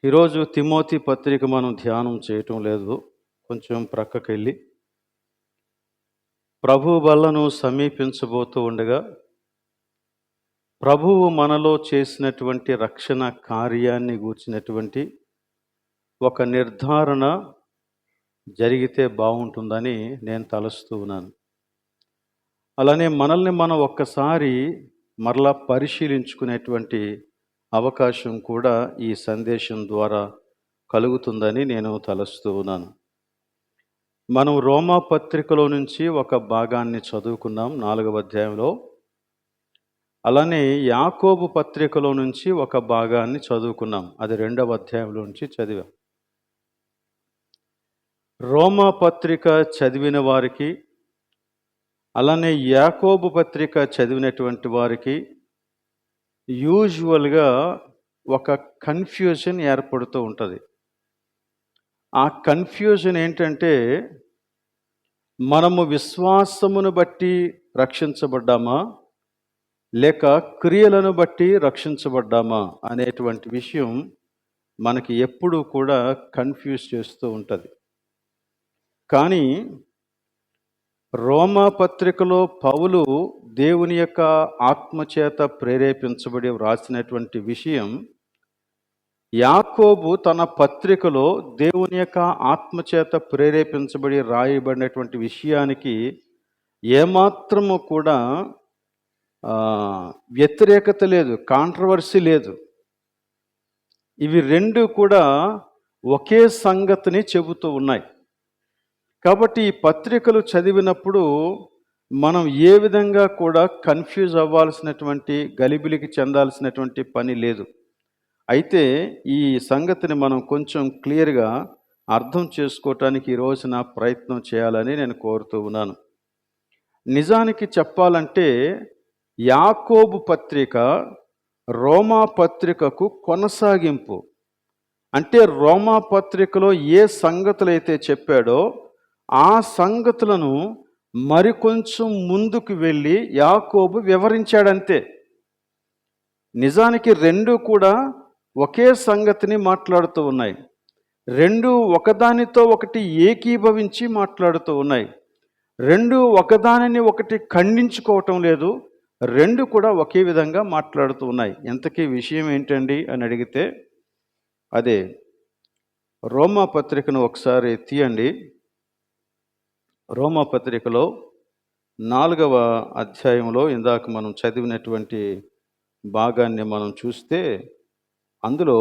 ఈరోజు తిమోతి పత్రిక మనం ధ్యానం చేయటం లేదు. కొంచెం ప్రక్కకెళ్ళి ప్రభువు బల్లను సమీపించబోతూ ఉండగా ప్రభువు మనలో చేసినటువంటి రక్షణ కార్యాన్ని గూర్చినటువంటి ఒక నిర్ధారణ జరిగితే బాగుంటుందని నేను తలస్తూ ఉన్నాను. అలానే మనల్ని మనం ఒక్కసారి మరలా పరిశీలించుకునేటువంటి అవకాశం కూడా ఈ సందేశం ద్వారా కలుగుతుందని నేను తలస్తూ ఉన్నాను. మనం రోమా పత్రికలో నుంచి ఒక భాగాన్ని చదువుకున్నాం 4వ అధ్యాయంలో. అలానే యాకోబు పత్రికలో నుంచి ఒక భాగాన్ని చదువుకున్నాం, అది 2వ అధ్యాయంలో నుంచి చదివాం. రోమా పత్రిక చదివిన వారికి, అలానే యాకోబు పత్రిక చదివినటువంటి వారికి యూజువల్గా ఒక కన్ఫ్యూజన్ ఏర్పడుతూ ఉంటుంది. ఆ కన్ఫ్యూజన్ ఏంటంటే, మనము విశ్వాసమును బట్టి రక్షించబడ్డామా లేక క్రియలను బట్టి రక్షించబడ్డామా అనేటువంటి విషయం మనకి ఎప్పుడూ కూడా కన్ఫ్యూజ్ చేస్తూ ఉంటుంది. కానీ రోమా పత్రికలో పౌలు దేవుని యొక్క ఆత్మచేత ప్రేరేపించబడి వ్రాసినటువంటి విషయం యాకోబు తన పత్రికలో దేవుని యొక్క ఆత్మచేత ప్రేరేపించబడి రాయబడినటువంటి విషయానికి ఏమాత్రము కూడా వ్యతిరేకత లేదు, కాంట్రవర్సీ లేదు. ఇవి రెండు కూడా ఒకే సంగతిని చెబుతూ ఉన్నాయి. కాబట్టి ఈ పత్రికలు చదివినప్పుడు మనం ఏ విధంగా కూడా కన్ఫ్యూజ్ అవ్వాల్సినటువంటి, గలిబిలికి చెందాల్సినటువంటి పని లేదు. అయితే ఈ సంగతిని మనం కొంచెం క్లియర్గా అర్థం చేసుకోవటానికి ఈరోజు నా ప్రయత్నం చేయాలని నేను కోరుతూ ఉన్నాను. నిజానికి చెప్పాలంటే యాకోబు పత్రిక రోమా పత్రికకు కొనసాగింపు. అంటే రోమా పత్రికలో ఏ సంగతులైతే చెప్పాడో ఆ సంగతులను మరికొంచెం ముందుకు వెళ్ళి యాకోబు వివరించాడంతే. నిజానికి రెండు కూడా ఒకే సంగతిని మాట్లాడుతూ ఉన్నాయి. రెండు ఒకదానితో ఒకటి ఏకీభవించి మాట్లాడుతూ ఉన్నాయి. రెండు ఒకదానిని ఒకటి ఖండించుకోవటం లేదు. రెండు కూడా ఒకే విధంగా మాట్లాడుతూ ఉన్నాయి. ఇంతకీ విషయం ఏంటండి అని అడిగితే అదే రోమా పత్రికను ఒకసారి తీయండి. రోమా పత్రికలో 4వ అధ్యాయంలో ఇందాక మనం చదివినటువంటి భాగాన్ని మనం చూస్తే అందులో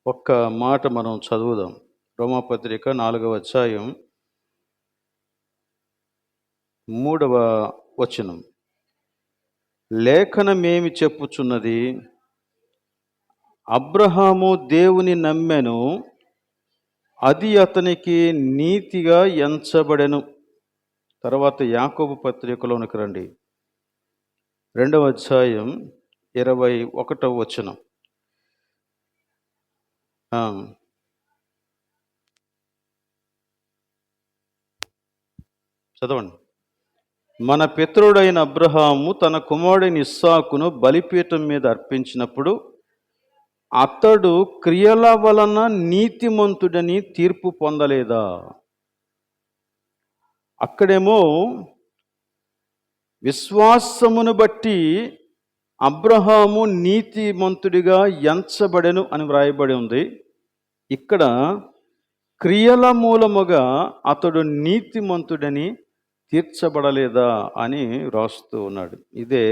ఒక్క మాట మనం చదువుదాం. రోమాపత్రిక 4వ అధ్యాయం 3వ వచనం. లేఖనమేమి చెప్పుచున్నది? అబ్రహాము దేవుని నమ్మెను, అది అతనికి నీతిగా ఎంచబడెను. తర్వాత యాకోబు పత్రికలోనికి రండి, 2వ అధ్యాయం 21వ వచనం. చదవండి. మన పితరుడైన అబ్రహాము తన కుమారుడైన ఇస్సాకును బలిపీఠం మీద అర్పించినప్పుడు అతడు క్రియల వలన నీతిమంతుడని తీర్పు పొందలేదా? అక్కడేమో విశ్వాసమును బట్టి అబ్రహాము నీతిమంతుడిగా ఎంచబడెను అని వ్రాయబడి ఉంది. ఇక్కడ క్రియల మూలముగా అతడు నీతిమంతుడని తీర్చబడలేదా అని రాస్తూ ఉన్నాడు. ఇదే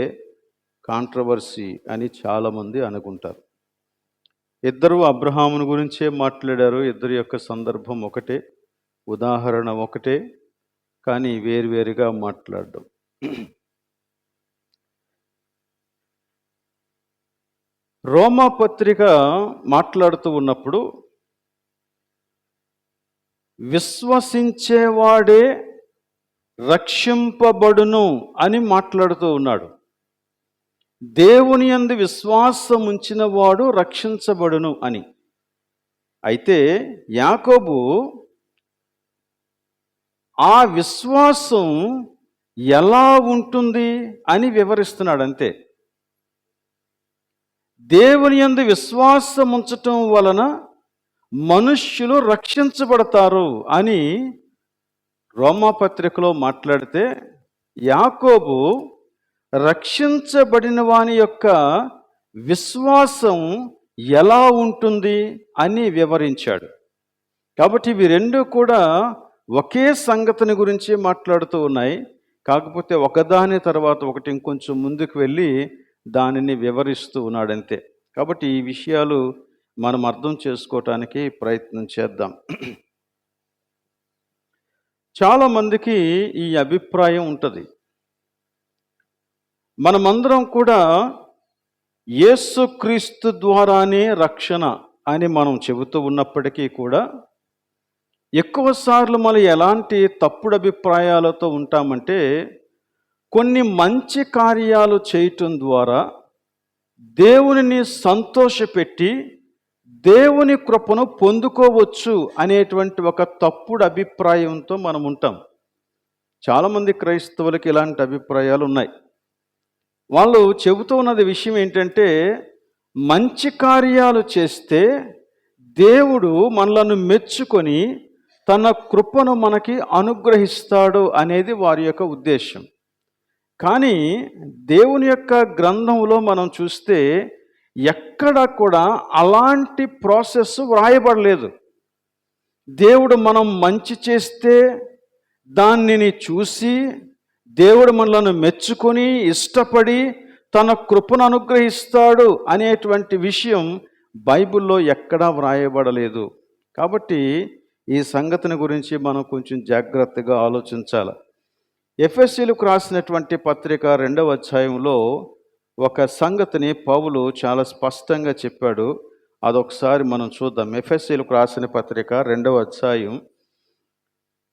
కాంట్రవర్సీ అని చాలామంది అనుకుంటారు. ఇద్దరు అబ్రహామును గురించే మాట్లాడారు. ఇద్దరి యొక్క సందర్భం ఒకటే, ఉదాహరణ ఒకటే, కానీ వేరువేరుగా మాట్లాడడం. రోమా పత్రిక మాట్లాడుతూ ఉన్నప్పుడు విశ్వసించేవాడే రక్షింపబడును అని మాట్లాడుతూ ఉన్నాడు. దేవుని యందు విశ్వాసం ఉంచిన వాడు రక్షించబడును అని. అయితే యాకోబు ఆ విశ్వాసం ఎలా ఉంటుంది అని వివరిస్తున్నాడు అంతే. దేవుని యందు విశ్వాసం ఉంచటం వలన మనుష్యులు రక్షించబడతారు అని రోమాపత్రికలో మాట్లాడితే, యాకోబు రక్షించబడిన వాని యొక్క విశ్వాసం ఎలా ఉంటుంది అని వివరించాడు. కాబట్టి ఇవి రెండు కూడా ఒకే సంగతిని గురించి మాట్లాడుతూ ఉన్నాయి. కాకపోతే ఒకదాని తర్వాత ఒకటి ఇంకొంచెం ముందుకు వెళ్ళి దానిని వివరిస్తూ ఉన్నాడంతే. కాబట్టి ఈ విషయాలు మనం అర్థం చేసుకోవటానికి ప్రయత్నం చేద్దాం. చాలామందికి ఈ అభిప్రాయం ఉంటుంది. మనమందరం కూడా యేసుక్రీస్తు ద్వారానే రక్షణ అని మనం చెబుతూ ఉన్నప్పటికీ కూడా ఎక్కువసార్లు మనం ఎలాంటి తప్పుడు అభిప్రాయాలతో ఉంటామంటే, కొన్ని మంచి కార్యాలు చేయటం ద్వారా దేవునిని సంతోషపెట్టి దేవుని కృపను పొందుకోవచ్చు అనేటువంటి ఒక తప్పుడు అభిప్రాయంతో మనం ఉంటాం. చాలామంది క్రైస్తవులకి ఇలాంటి అభిప్రాయాలు ఉన్నాయి. వాళ్ళు చెబుతూ ఉన్నది విషయం ఏంటంటే, మంచి కార్యాలు చేస్తే దేవుడు మనలను మెచ్చుకొని తన కృపను మనకి అనుగ్రహిస్తాడు అనేది వారి యొక్క ఉద్దేశం. కానీ దేవుని యొక్క గ్రంథంలో మనం చూస్తే ఎక్కడ కూడా అలాంటి ప్రాసెస్ వ్రాయబడలేదు. దేవుడు మనం మంచి చేస్తే దానిని చూసి దేవుడు మనలను మెచ్చుకొని ఇష్టపడి తన కృపను అనుగ్రహిస్తాడు అనేటువంటి విషయం బైబిల్లో ఎక్కడా వ్రాయబడలేదు. కాబట్టి ఈ సంగతిని గురించి మనం కొంచెం జాగ్రత్తగా ఆలోచించాలి. ఎఫెసీయులకు రాసినటువంటి పత్రిక 2వ అధ్యాయంలో ఒక సంగతిని పౌలు చాలా స్పష్టంగా చెప్పాడు. అదొకసారి మనం చూద్దాం. ఎఫెసీయులకు రాసిన పత్రిక 2వ అధ్యాయం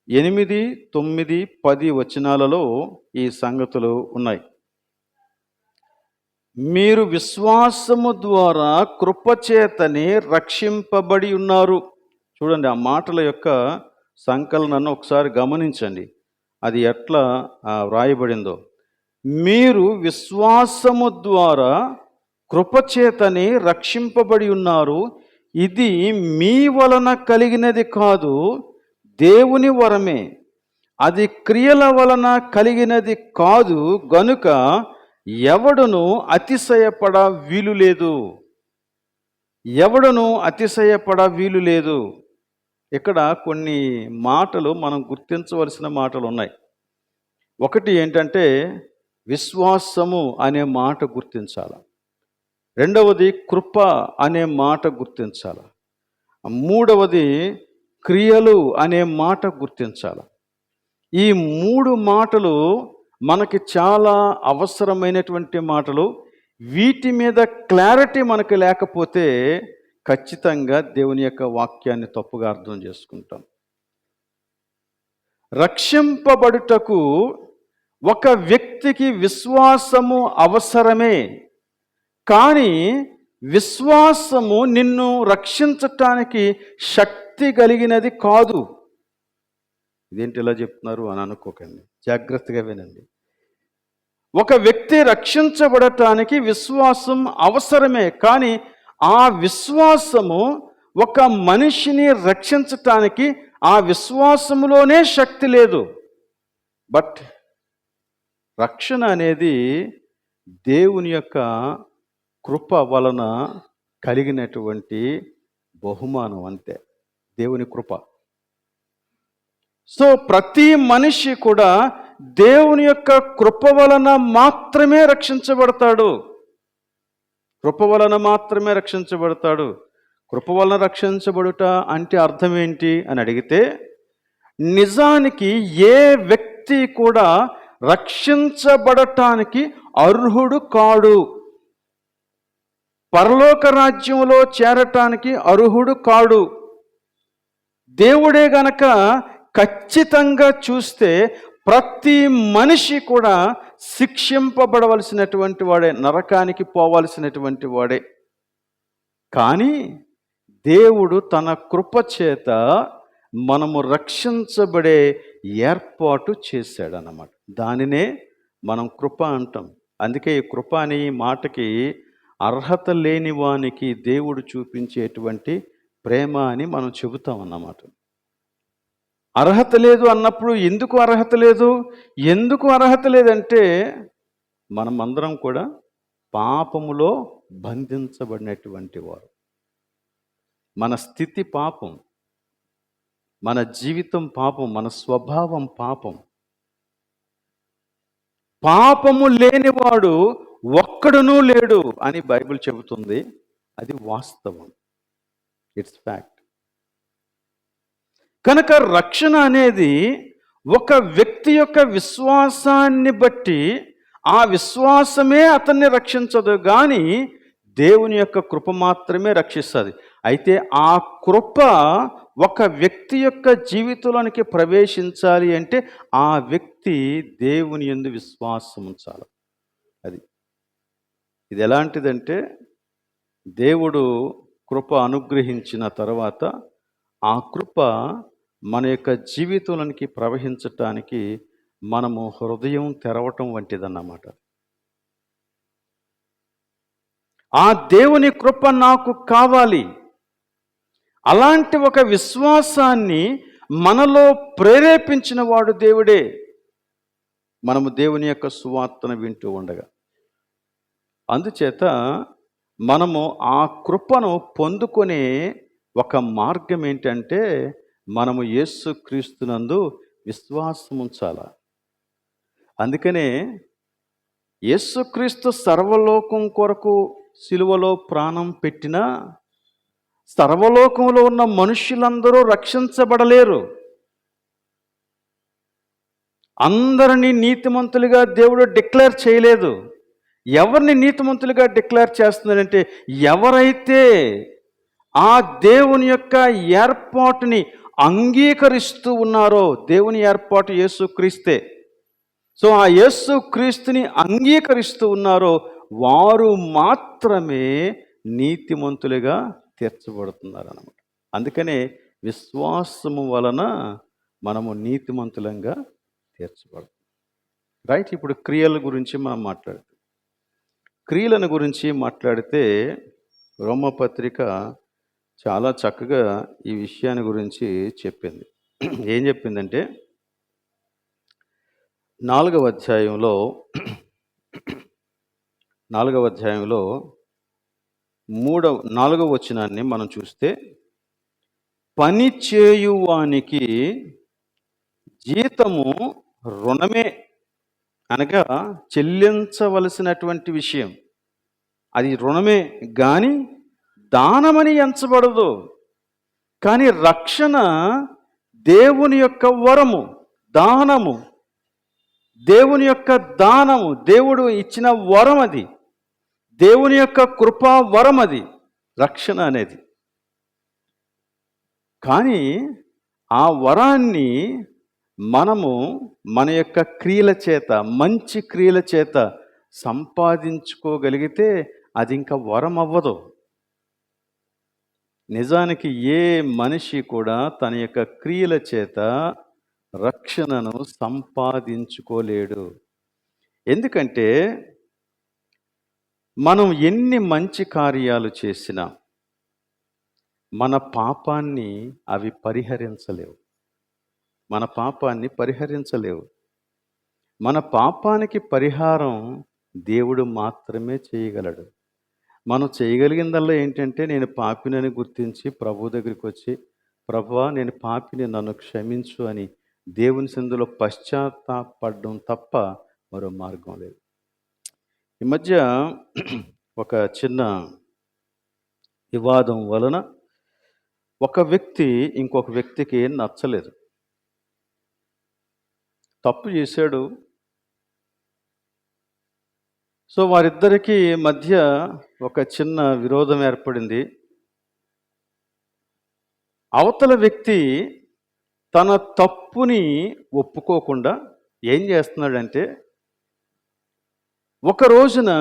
8, 9, 10 వచనాలలో ఈ సంగతులు ఉన్నాయి. మీరు విశ్వాసము ద్వారా కృపచేతనే రక్షింపబడి ఉన్నారు. చూడండి, ఆ మాటల యొక్క సంకలనాన్ని ఒకసారి గమనించండి. అది ఎట్లా వ్రాయబడిందో. మీరు విశ్వాసము ద్వారా కృపచేతనే రక్షింపబడి ఉన్నారు. ఇది మీ వలన కలిగినది కాదు, దేవుని వరమే. అది క్రియల వలన కలిగినది కాదు గనుక ఎవడును అతిశయపడ వీలు లేదు. ఎవడును అతిశయపడ వీలు లేదు. ఇక్కడ కొన్ని మాటలు మనం గుర్తించవలసిన మాటలు ఉన్నాయి. ఒకటి ఏంటంటే, విశ్వాసము అనే మాట గుర్తించాలి. రెండవది కృప అనే మాట గుర్తించాలి. మూడవది క్రియలు అనే మాట గుర్తించాలి. ఈ 3 మాటలు మనకి చాలా అవసరమైనటువంటి మాటలు. వీటి మీద క్లారిటీ మనకు లేకపోతే ఖచ్చితంగా దేవుని యొక్క వాక్యాన్ని తప్పుగా అర్థం చేసుకుంటాం. రక్షింపబడుటకు ఒక వ్యక్తికి విశ్వాసము అవసరమే, కానీ విశ్వాసము నిన్ను రక్షించటానికి శక్తి కలిగినది కాదు. ఇదేంటి ఇలా చెప్తున్నారు అని అనుకోకండి, జాగ్రత్తగా వినండి. ఒక వ్యక్తి రక్షించబడటానికి విశ్వాసం అవసరమే, కానీ ఆ విశ్వాసము ఒక మనిషిని రక్షించటానికి ఆ విశ్వాసములోనే శక్తి లేదు. బట్ రక్షణ అనేది దేవుని యొక్క కృప వలన కలిగినటువంటి బహుమానం, అంతే. దేవుని కృప. సో ప్రతి మనిషి కూడా దేవుని యొక్క కృప వలన మాత్రమే రక్షించబడతాడు. కృప వలన మాత్రమే రక్షించబడతాడు. కృప వలన రక్షించబడుట అంటే అర్థం ఏంటి అని అడిగితే, నిజానికి ఏ వ్యక్తి కూడా రక్షించబడటానికి అర్హుడు కాడు. పరలోక రాజ్యంలో చేరటానికి అర్హుడు కాడు. దేవుడే గనక ఖచ్చితంగా చూస్తే ప్రతి మనిషి కూడా శిక్షింపబడవలసినటువంటి వాడే, నరకానికి పోవలసినటువంటి వాడే. కానీ దేవుడు తన కృప చేత మనము రక్షించబడే ఏర్పాటు చేశాడన్నమాట. దానినే మనం కృప అంటాం. అందుకే ఈ కృప అనే మాటకి అర్హత లేని వానికి దేవుడు చూపించేటువంటి ప్రేమ అని మనం చెబుతాం అన్నమాట. అర్హత లేదు అన్నప్పుడు ఎందుకు అర్హత లేదు? ఎందుకు అర్హత లేదంటే మనమందరం కూడా పాపములో బంధించబడినటువంటి వారు. మన స్థితి పాపం, మన జీవితం పాపం, మన స్వభావం పాపం. పాపము లేనివాడు ఒక్కడునూ లేడు అని బైబిల్ చెబుతుంది. అది వాస్తవం. It's fact. కనుక రక్షణ అనేది ఒక వ్యక్తి యొక్క విశ్వాసాన్ని బట్టి, ఆ విశ్వాసమే అతన్ని రక్షించదు కానీ దేవుని యొక్క కృప మాత్రమే రక్షిస్తుంది. అయితే ఆ కృప ఒక వ్యక్తి యొక్క జీవితంలోనికి ప్రవేశించాలి అంటే ఆ వ్యక్తి దేవుని యందు విశ్వాసం ఉంచాలి. ఇది ఎలాంటిదంటే, దేవుడు కృప అనుగ్రహించిన తర్వాత ఆ కృప మన యొక్క జీవితంలోనికి ప్రవహించటానికి మనము హృదయం తెరవటం వంటిదన్నమాట. ఆ దేవుని కృప నాకు కావాలి, అలాంటి ఒక విశ్వాసాన్ని మనలో ప్రేరేపించిన వాడు దేవుడే. మనము దేవుని యొక్క సువార్తను వింటూ ఉండగా, అందుచేత మనము ఆ కృపను పొందుకునే ఒక మార్గం ఏంటంటే, మనము యేసుక్రీస్తునందు విశ్వాసం ఉంచాల. అందుకనే యేసుక్రీస్తు సర్వలోకం కొరకు సిలువలో ప్రాణం పెట్టినా సర్వలోకంలో ఉన్న మనుష్యులందరూ రక్షించబడలేరు. అందరినీ నీతిమంతులుగా దేవుడు డిక్లేర్ చేయలేదు. ఎవరిని నీతిమంతులుగా డిక్లేర్ చేస్తున్నాడంటే, ఎవరైతే ఆ దేవుని యొక్క ఏర్పాటుని అంగీకరిస్తూ ఉన్నారో, దేవుని ఏర్పాటు యేసుక్రీస్తే. సో ఆ యేసుక్రీస్తుని అంగీకరిస్తూ ఉన్నారో వారు మాత్రమే నీతిమంతులుగా తీర్చబడుతున్నారు అన్నమాట. అందుకనే విశ్వాసము వలన మనము నీతిమంతులంగా తీర్చబడతాం. రైట్. ఇప్పుడు క్రియల గురించి మనం మాట్లాడుతాం. క్రియలను గురించి మాట్లాడితే రోమపత్రిక చాలా చక్కగా ఈ విషయాన్ని గురించి చెప్పింది. ఏం చెప్పిందంటే, 4వ అధ్యాయంలో 4వ వచనాన్ని మనం చూస్తే, పని చేయువానికి జీతము రుణమే అనగా చెల్లించవలసినటువంటి విషయం. అది రుణమే కానీ దానమని ఎంచబడదు. కానీ రక్షణ దేవుని యొక్క వరము, దానము, దేవుని యొక్క దానము, దేవుడు ఇచ్చిన వరం. అది దేవుని యొక్క కృపా వరం, అది రక్షణ అనేది. కానీ ఆ వరాన్ని మనము మన యొక్క క్రియల చేత, మంచి క్రియల చేత సంపాదించుకోగలిగితే అది ఇంకా వరం అవ్వదు. నిజానికి ఏ మనిషి కూడా తన యొక్క క్రియల చేత రక్షణను సంపాదించుకోలేడు. ఎందుకంటే మనం ఎన్ని మంచి కార్యాలు చేసినా మన పాపాన్ని అవి పరిహరించలేవు. మన పాపాన్ని పరిహరించలేవు. మన పాపానికి పరిహారం దేవుడు మాత్రమే చేయగలడు. మనం చేయగలిగిందల్లా ఏంటంటే, నేను పాపినని గుర్తించి ప్రభు దగ్గరికి వచ్చి, ప్రభువా నేను పాపిని, నన్ను క్షమించు అని దేవుని సందులో పశ్చాత్తాపడడం తప్ప మరో మార్గం లేదు. ఈ మధ్య ఒక చిన్న వివాదం వలన ఒక వ్యక్తి ఇంకొక వ్యక్తికి నచ్చలేదు. తప్పు చేశాడు. సో వారిద్దరికీ మధ్య ఒక చిన్న విరోధం ఏర్పడింది. అవతల వ్యక్తి తన తప్పుని ఒప్పుకోకుండా ఏం చేస్తున్నాడంటే, ఒక రోజున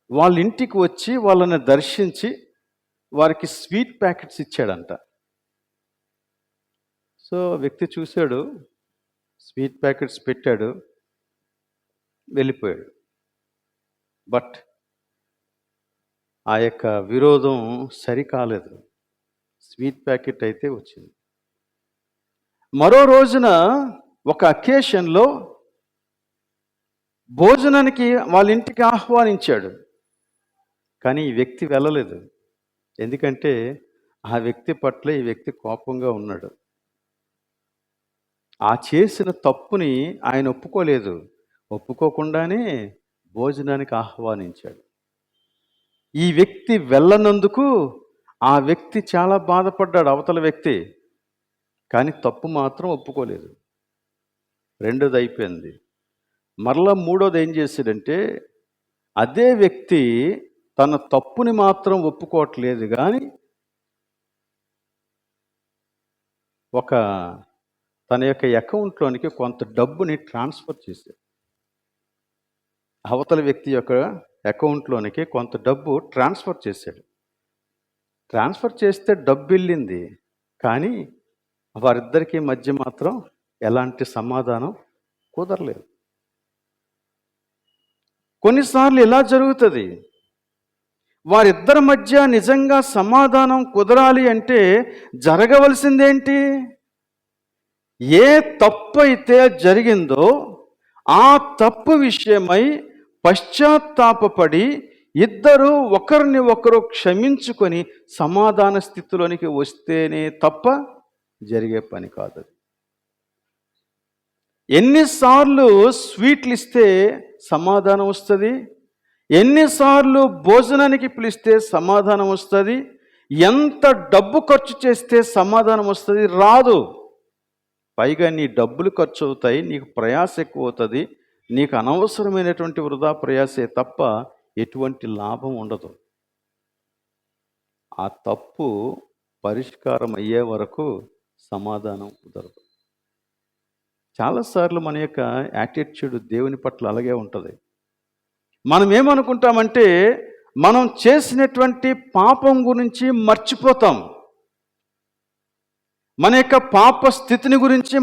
వాళ్ళ ఇంటికి వచ్చి వాళ్ళని దర్శించి వారికి స్వీట్ ప్యాకెట్స్ ఇచ్చాడంట. సో వ్యక్తి చూశాడు, స్వీట్ ప్యాకెట్స్ పెట్టాడు, వెళ్ళిపోయాడు. బట్ ఆ యొక్క విరోధం సరికాలేదు. స్వీట్ ప్యాకెట్ అయితే వచ్చింది. మరో రోజున ఒక అకేషన్లో భోజనానికి వాళ్ళ ఇంటికి ఆహ్వానించాడు. కానీ ఈ వ్యక్తి వెళ్ళలేదు. ఎందుకంటే ఆ వ్యక్తి పట్ల ఈ వ్యక్తి కోపంగా ఉన్నాడు. ఆ చేసిన తప్పుని ఆయన ఒప్పుకోలేదు. ఒప్పుకోకుండానే భోజనానికి ఆహ్వానించాడు. ఈ వ్యక్తి వెళ్ళనందుకు ఆ వ్యక్తి చాలా బాధపడ్డాడు, అవతల వ్యక్తి. కానీ తప్పు మాత్రం ఒప్పుకోలేదు. రెండోది అయిపోయింది. మరలా మూడోది ఏం చేశాడంటే, అదే వ్యక్తి తన తప్పుని మాత్రం ఒప్పుకోవట్లేదు, కానీ తన యొక్క అకౌంట్లోనికి కొంత డబ్బుని ట్రాన్స్ఫర్ చేశాడు. అవతల వ్యక్తి యొక్క అకౌంట్లోనికి కొంత డబ్బు ట్రాన్స్ఫర్ చేశాడు. ట్రాన్స్ఫర్ చేస్తే డబ్బు వెళ్ళింది, కానీ వారిద్దరికీ మధ్య మాత్రం ఎలాంటి సమాధానం కుదరలేదు. కొన్నిసార్లు ఇలా జరుగుతుంది. వారిద్దరి మధ్య నిజంగా సమాధానం కుదరాలి అంటే జరగవలసిందేంటి? ఏ తప్పు అయితే జరిగిందో ఆ తప్పు విషయమై పశ్చాత్తాపపడి ఇద్దరు ఒకరిని ఒకరు క్షమించుకొని సమాధాన స్థితిలోనికి వస్తేనే తప్ప జరిగే పని కాదు. ఎన్నిసార్లు స్వీట్లు ఇస్తే సమాధానం వస్తుంది? ఎన్నిసార్లు భోజనానికి పిలిస్తే సమాధానం వస్తుంది? ఎంత డబ్బు ఖర్చు చేస్తే సమాధానం వస్తుంది? రాదు. పైగా నీ డబ్బులు ఖర్చు అవుతాయి, నీకు ప్రయాస ఎక్కువ అవుతుంది, నీకు అనవసరమైనటువంటి వృధా ప్రయాసే తప్ప ఎటువంటి లాభం ఉండదు. ఆ తప్పు పరిష్కారం అయ్యే వరకు సమాధానం కుదరదు. చాలాసార్లు మన యొక్క యాటిట్యూడ్ దేవుని పట్ల అలాగే ఉంటుంది. మనం ఏమనుకుంటామంటే మనం చేసినటువంటి పాపం గురించి మర్చిపోతాం, మన యొక్క పాప స్థితిని గురించి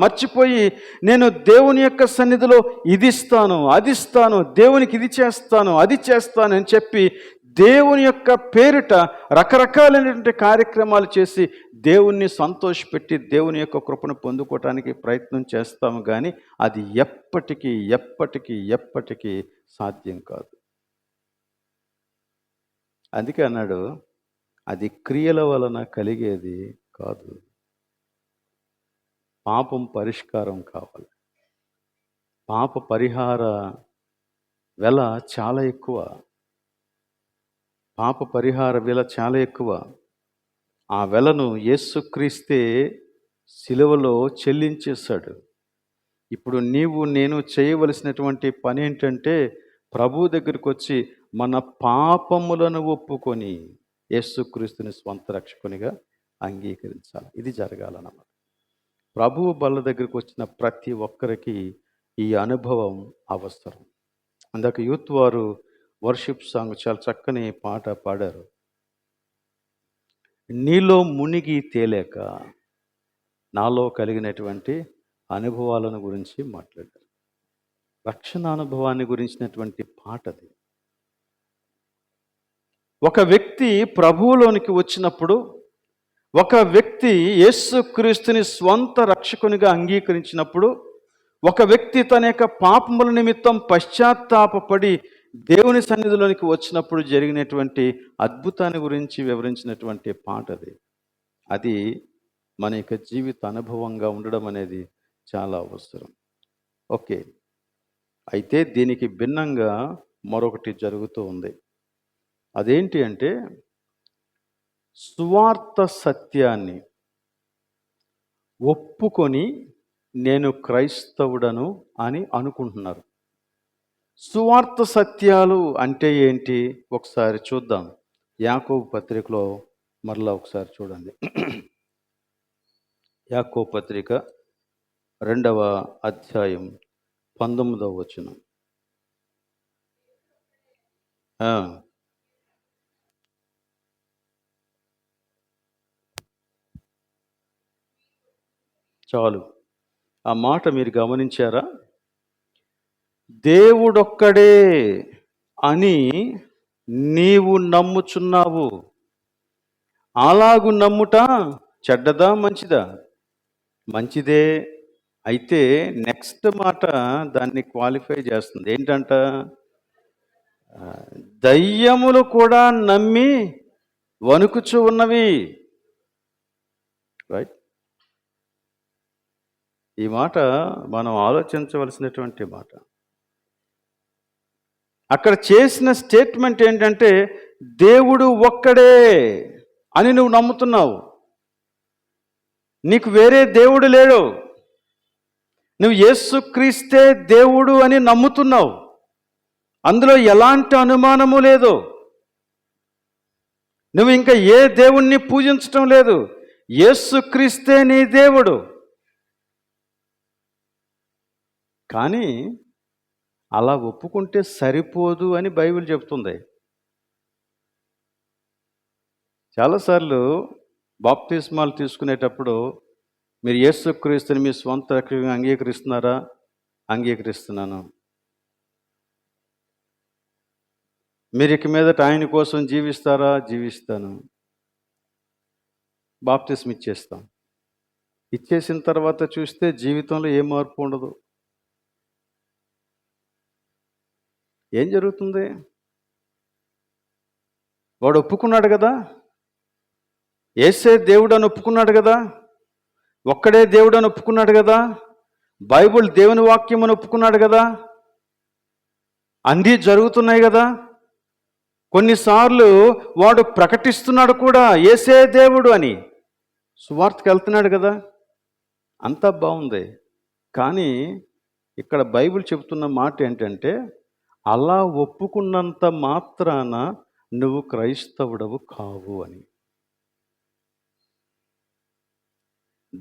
మర్చిపోయి నేను దేవుని యొక్క సన్నిధిలో ఇది ఇస్తాను, అది ఇస్తాను, దేవునికి ఇది చేస్తాను, అది చేస్తాను అని చెప్పి దేవుని యొక్క పేరిట రకరకాలైనటువంటి కార్యక్రమాలు చేసి దేవుణ్ణి సంతోషపెట్టి దేవుని యొక్క కృపను పొందుకోవటానికి ప్రయత్నం చేస్తాము, కానీ అది ఎప్పటికీ సాధ్యం కాదు. అందుకే అన్నాడు, అది క్రియల వలన కలిగేది కాదు. పాపం పరిష్కారం కావాలి. పాప పరిహార వెల చాలా ఎక్కువ. పాప పరిహార వెల చాలా ఎక్కువ. ఆ వెలను యేసుక్రీస్తే సిలువలో చెల్లించేశాడు. ఇప్పుడు నేను చేయవలసినటువంటి పని ఏంటంటే ప్రభు దగ్గరికి వచ్చి మన పాపములను ఒప్పుకొని యేసుక్రీస్తుని స్వంత రక్షకునిగా అంగీకరించాలి. ఇది జరగాలన్నమాట. ప్రభువు బల్ల దగ్గరికి వచ్చిన ప్రతి ఒక్కరికి ఈ అనుభవం అవసరం. అందాక యూత్ వారు వర్షిప్ సాంగ్ చాలా చక్కని పాట పాడారు. నీలో మునిగి తేలేక నాలో కలిగినటువంటి అనుభవాలను గురించి మాట్లాడారు. రక్షణ అనుభవాన్ని గురించినటువంటి పాట అది. ఒక వ్యక్తి ప్రభువులోనికి వచ్చినప్పుడు, ఒక వ్యక్తి యేసుక్రీస్తుని స్వంత రక్షకునిగా అంగీకరించినప్పుడు, ఒక వ్యక్తి తన యొక్క పాపముల నిమిత్తం పశ్చాత్తాపపడి దేవుని సన్నిధిలోనికి వచ్చినప్పుడు జరిగినటువంటి అద్భుతాన్ని గురించి వివరించినటువంటి పాట అది. అది మన యొక్క జీవిత అనుభవంగా ఉండడం అనేది చాలా అవసరం. ఓకే, అయితే దీనికి భిన్నంగా మరొకటి జరుగుతూ ఉంది. అదేంటి అంటే సువార్త సత్యాన్ని ఒప్పుకొని నేను క్రైస్తవుడను అని అనుకుంటున్నారు. సువార్త సత్యాలు అంటే ఏంటి ఒకసారి చూద్దాం. యాకోబు పత్రికలో మరలా ఒకసారి చూడండి. యాకోబు పత్రిక 2వ అధ్యాయం 19వ వచనం. చాలు, ఆ మాట మీరు గమనించారా? దేవుడొక్కడే అని నీవు నమ్ముచున్నావు. అలాగు నమ్ముట చెడ్డదా మంచిదా? మంచిదే. అయితే నెక్స్ట్ మాట దాన్ని క్వాలిఫై చేస్తుంది. ఏంటంట? దయ్యములు కూడా నమ్మి వణుకుచు ఉన్నవి. రైట్. ఈ మాట మనం ఆలోచించవలసినటువంటి మాట. అక్కడ చేసిన స్టేట్మెంట్ ఏంటంటే దేవుడు ఒక్కడే అని నువ్వు నమ్ముతున్నావు. నీకు వేరే దేవుడు లేడు. నువ్వు యేసుక్రీస్తే దేవుడు అని నమ్ముతున్నావు. అందులో ఎలాంటి అనుమానము లేదు. నువ్వు ఇంకా ఏ దేవుణ్ణి పూజించటం లేదు. యేసుక్రీస్తే నీ దేవుడు. కానీ అలా ఒప్పుకుంటే సరిపోదు అని బైబిల్ చెప్తుంది. చాలాసార్లు బాప్తిస్మాలు తీసుకునేటప్పుడు మీరు యేసుక్రీస్తుని మీ స్వంత రక్షకునిగా అంగీకరిస్తున్నారా? అంగీకరిస్తున్నాను. మీరు ఇక మీదట ఆయన కోసం జీవిస్తారా? జీవిస్తాను. బాప్తిస్మ ఇచ్చేస్తాం. ఇచ్చేసిన తర్వాత చూస్తే జీవితంలో ఏ మార్పు ఉండదు. ఏం జరుగుతుంది? వాడు ఒప్పుకున్నాడు కదా, యేసే దేవుడు అని ఒప్పుకున్నాడు కదా, ఒక్కడే దేవుడు అని ఒప్పుకున్నాడు కదా, బైబిల్ దేవుని వాక్యం అని ఒప్పుకున్నాడు కదా, అన్నీ జరుగుతున్నాయి కదా. కొన్నిసార్లు వాడు ప్రకటిస్తున్నాడు కూడా యేసే దేవుడు అని, సువార్తకి వెళ్తున్నాడు కదా, అంతా బాగుంది. కానీ ఇక్కడ బైబిల్ చెబుతున్న మాట ఏంటంటే అలా ఒప్పుకున్నంత మాత్రాన నువ్వు క్రైస్తవుడవు కావు అని.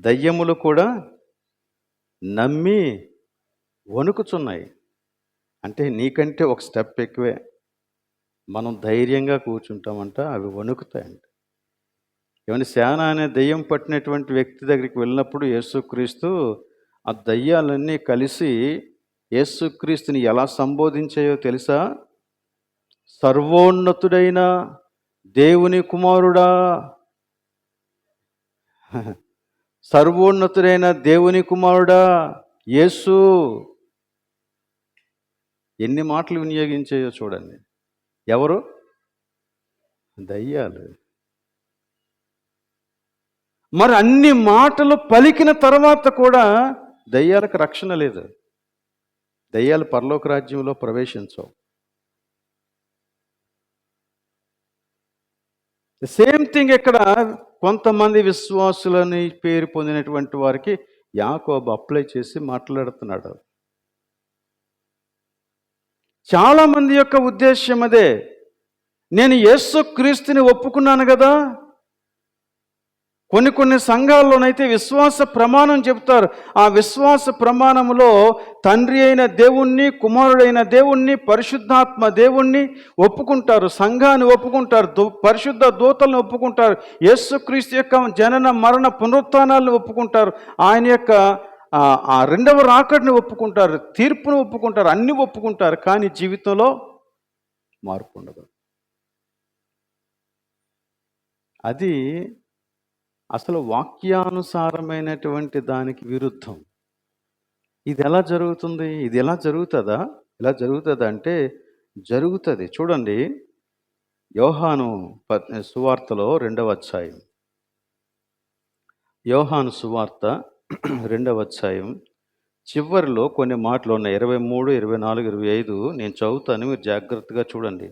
దయ్యములు కూడా నమ్మి వణుకుచున్నాయి. అంటే నీకంటే ఒక స్టెప్ ఎక్కువే. మనం ధైర్యంగా కూర్చుంటామంట, అవి వణుకుతాయంట. ఏమన్నా శానా అనే దయ్యం పట్టినటువంటి వ్యక్తి దగ్గరికి వెళ్ళినప్పుడు యేసుక్రీస్తు ఆ దయ్యాలన్నీ కలిసి యేసుక్రీస్తుని ఎలా సంబోధించాయో తెలుసా? సర్వోన్నతుడైన దేవుని కుమారుడా, సర్వోన్నతుడైన దేవుని కుమారుడా యేసు. ఎన్ని మాటలు వినియోగించాయో చూడండి. ఎవరు? దయ్యాలు. మరి అన్ని మాటలు పలికిన తర్వాత కూడా దయ్యాలకు రక్షణ లేదు. దయ్యాలు పరలోక రాజ్యంలో ప్రవేశించవు. సేమ్ థింగ్ ఇక్కడ కొంతమంది విశ్వాసులని పేరు పొందినటువంటి వారికి యాకోబు అప్లై చేసి మాట్లాడుతున్నాడు. చాలామంది యొక్క ఉద్దేశ్యం అదే. నేను యేసుక్రీస్తుని ఒప్పుకున్నాను కదా. కొన్ని సంఘాల్లోనైతే విశ్వాస ప్రమాణం చెప్తారు. ఆ విశ్వాస ప్రమాణంలో తండ్రి అయిన దేవుణ్ణి, కుమారుడైన దేవుణ్ణి, పరిశుద్ధాత్మ దేవుణ్ణి ఒప్పుకుంటారు. సంఘాన్ని ఒప్పుకుంటారు. పరిశుద్ధ దూతలను ఒప్పుకుంటారు. యేసుక్రీస్తు యొక్క జనన మరణ పునరుత్థానాలను ఒప్పుకుంటారు. ఆయన యొక్క ఆ రెండవ రాకడిని ఒప్పుకుంటారు. తీర్పును ఒప్పుకుంటారు. అన్నీ ఒప్పుకుంటారు. కానీ జీవితంలో మార్పు ఉండదు. అది అసలు వాక్యానుసారమైనటువంటి దానికి విరుద్ధం. ఇది ఎలా జరుగుతుంది? ఇది ఎలా జరుగుతుందా? ఎలా జరుగుతుందా అంటే జరుగుతుంది. చూడండి, యోహాను సువార్తలో 2వ అధ్యాయం. యోహాను సువార్త 2వ అధ్యాయం చివరిలో కొన్ని మాటలు ఉన్నాయి. 23, 24, 25 నేను చదువుతాను, మీరు జాగ్రత్తగా చూడండి.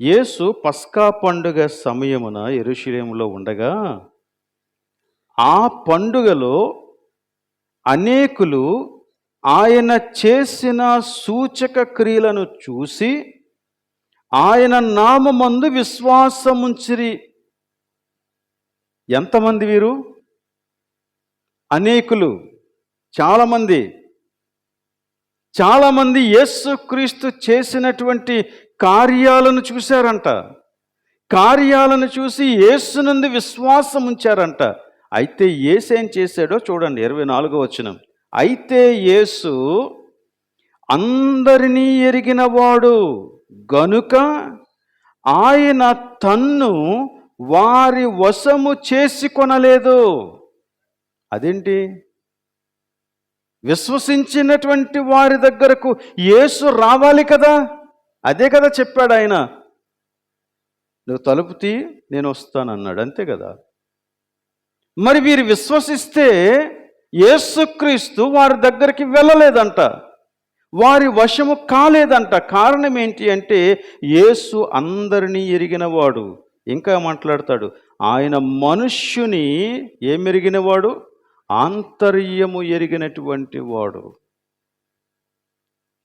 యేసు పస్కా పండుగ సమయమున యెరూషలేములో ఉండగా ఆ పండుగలో అనేకులు ఆయన చేసిన సూచక క్రియలను చూసి ఆయన నామమందు విశ్వాసముంచిరి. ఎంతమంది వీరు? అనేకులు, చాలామంది యేసుక్రీస్తు చేసినటువంటి కార్యాలను చూశారంట. కార్యాలను చూసి యేసునందు విశ్వాసం ఉంచారంట. అయితే యేసు ఏం చేశాడో చూడండి, 24వ వచనం. అయితే యేసు అందరినీ ఎరిగినవాడు గనుక ఆయన తన్ను వారి వశము చేసుకొనలేదు. అదేంటి? విశ్వసించినటువంటి వారి దగ్గరకు యేసు రావాలి కదా, అదే కదా చెప్పాడు ఆయన. నువ్వు తలుపు తీ, నేను వస్తానన్నాడు, అంతే కదా. మరి వీరు విశ్వసిస్తే యేసుక్రీస్తు వారి దగ్గరికి వెళ్ళలేదంట, వారి వశము కాలేదంట. కారణం ఏంటి అంటే యేసు అందరినీ ఎరిగినవాడు. ఇంకా మాట్లాడతాడు, ఆయన మనుష్యుని ఏమెరిగినవాడు? ఆంతర్యము ఎరిగినటువంటి వాడు.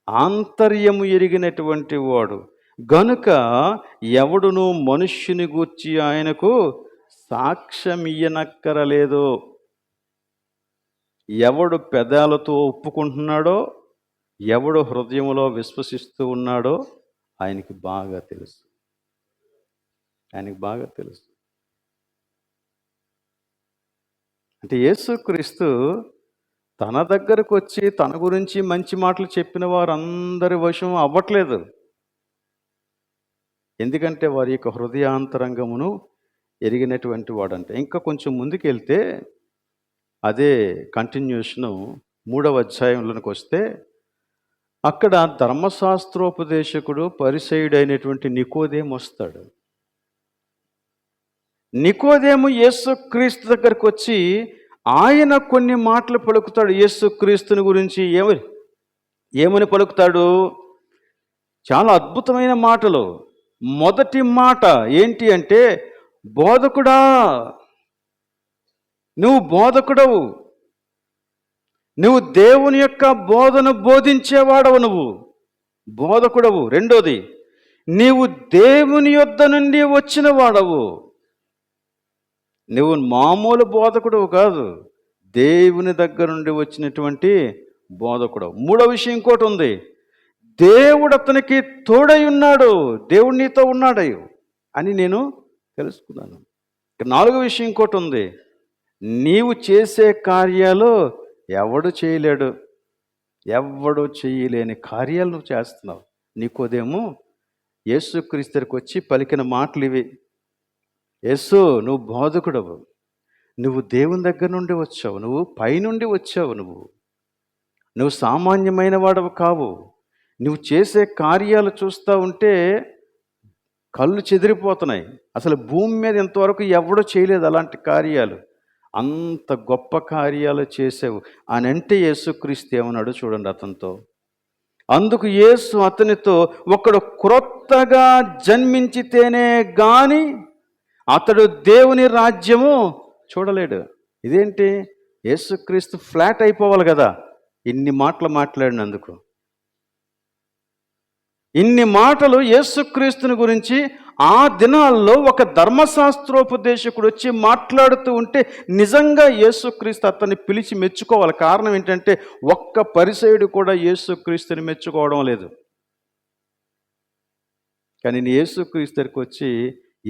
ఆంతర్యము ఎరిగినటువంటి వాడు గనుక ఎవడును మనుష్యుని గూర్చి ఆయనకు సాక్ష్యమియ్యనక్కరలేదు. ఎవడు పెదాలతో ఒప్పుకుంటున్నాడో, ఎవడు హృదయంలో విశ్వసిస్తూ ఉన్నాడో ఆయనకి బాగా తెలుసు. ఆయనకి బాగా తెలుసు. అంటే యేసుక్రీస్తు తన దగ్గరకు వచ్చి తన గురించి మంచి మాటలు చెప్పిన వారందరి వశం అవ్వట్లేదు. ఎందుకంటే వారి యొక్క హృదయాంతరంగమును ఎరిగినటువంటి వాడంట. ఇంకా కొంచెం ముందుకెళ్తే అదే కంటిన్యూషను 3వ అధ్యాయంలోనికి వస్తే అక్కడ ధర్మశాస్త్రోపదేశకుడు పరిసయ్యుడైనటువంటి నికోదేము వస్తాడు. నికోదేము యేసుక్రీస్తు దగ్గరకు వచ్చి ఆయన కొన్ని మాటలు పలుకుతాడు. యేసుక్రీస్తుని గురించి ఏమని పలుకుతాడు? చాలా అద్భుతమైన మాటలు. మొదటి మాట ఏంటి అంటే, బోధకుడా, నువ్వు బోధకుడవు, నువ్వు దేవుని యొక్క బోధను బోధించేవాడవు, నువ్వు బోధకుడవు. రెండోది, నీవు దేవుని యొద్ద నుండి వచ్చిన వాడవు. నువ్వు మామూలు బోధకుడవు కాదు, దేవుని దగ్గర నుండి వచ్చినటువంటి బోధకుడవు. మూడో విషయం ఇంకోటి ఉంది, దేవుడు అతనికి తోడై ఉన్నాడు, దేవుడు నీతో ఉన్నాడు అని నేను తెలుసుకున్నాను. నాలుగో విషయం ఇంకోటి ఉంది, నీవు చేసే కార్యాలు ఎవడు చేయలేడు, ఎవడు చేయలేని కార్యాలు నువ్వు చేస్తున్నావు. నికోదేము యేసుక్రీస్తు దగ్గరికి వచ్చి పలికిన మాటలు ఇవి. యేసు, నువ్వు బోధకుడవు, నువ్వు దేవుని దగ్గర నుండి వచ్చావు, నువ్వు పైనుండి వచ్చావు, నువ్వు సామాన్యమైన వాడవు కావు. నువ్వు చేసే కార్యాలు చూస్తూ ఉంటే కళ్ళు చెదిరిపోతున్నాయి. అసలు భూమి మీద ఇంతవరకు ఎవడో చేయలేదు అలాంటి కార్యాలు. అంత గొప్ప కార్యాలు చేసావు అని అంటే యేసుక్రీస్తు ఏమన్నాడు చూడండి అతనితో. అందుకు యేసు అతనితో, ఒకడు క్రొత్తగా జన్మించితేనే గాని అతడు దేవుని రాజ్యము చూడలేడు. ఇదేంటి? యేసుక్రీస్తు ఫ్లాట్ అయిపోవాలి కదా ఇన్ని మాటలు మాట్లాడినందుకు. ఇన్ని మాటలు యేసుక్రీస్తుని గురించి ఆ దినాల్లో ఒక ధర్మశాస్త్రోపదేశకుడు వచ్చి మాట్లాడుతూ ఉంటే నిజంగా యేసుక్రీస్తు అతన్ని పిలిచి మెచ్చుకోవాలి. కారణం ఏంటంటే ఒక్క పరిసయ్యుడు కూడా యేసుక్రీస్తుని మెచ్చుకోవడం లేదు. కానీ యేసుక్రీస్తు దగ్గరికి వచ్చి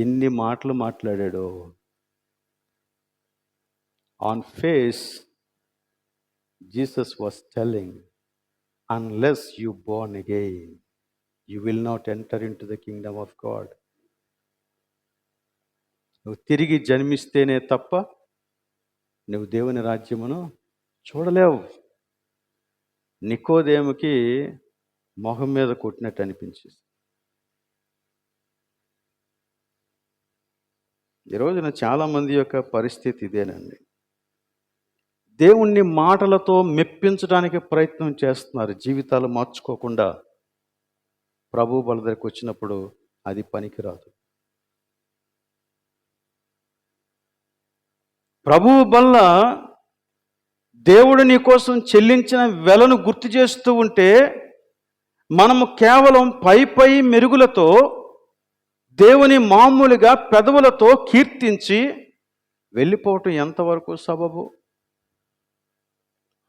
ఎన్ని మాటలు మాట్లాడాడో. On face Jesus was telling, unless you born again you will not enter into the kingdom of God. నువ్వు తిరిగి జన్మిస్తేనే తప్ప నువ్వు దేవుని రాజ్యమును చూడలేవు. నికోదేముకి మొహం మీద కొట్టినట్టు అనిపించేది. ఈరోజున చాలామంది యొక్క పరిస్థితి ఇదేనండి. దేవుణ్ణి మాటలతో మెప్పించడానికి ప్రయత్నం చేస్తున్నారు, జీవితాలు మార్చుకోకుండా. ప్రభు బల దగ్గరికి వచ్చినప్పుడు అది పనికిరాదు. ప్రభువు వల్ల దేవుడు నీ కోసం చెల్లించిన వెలను గుర్తు చేస్తూ ఉంటే మనము కేవలం పై మెరుగులతో దేవుని మామూలుగా పెదవులతో కీర్తించి వెళ్ళిపోవటం ఎంతవరకు సబబు?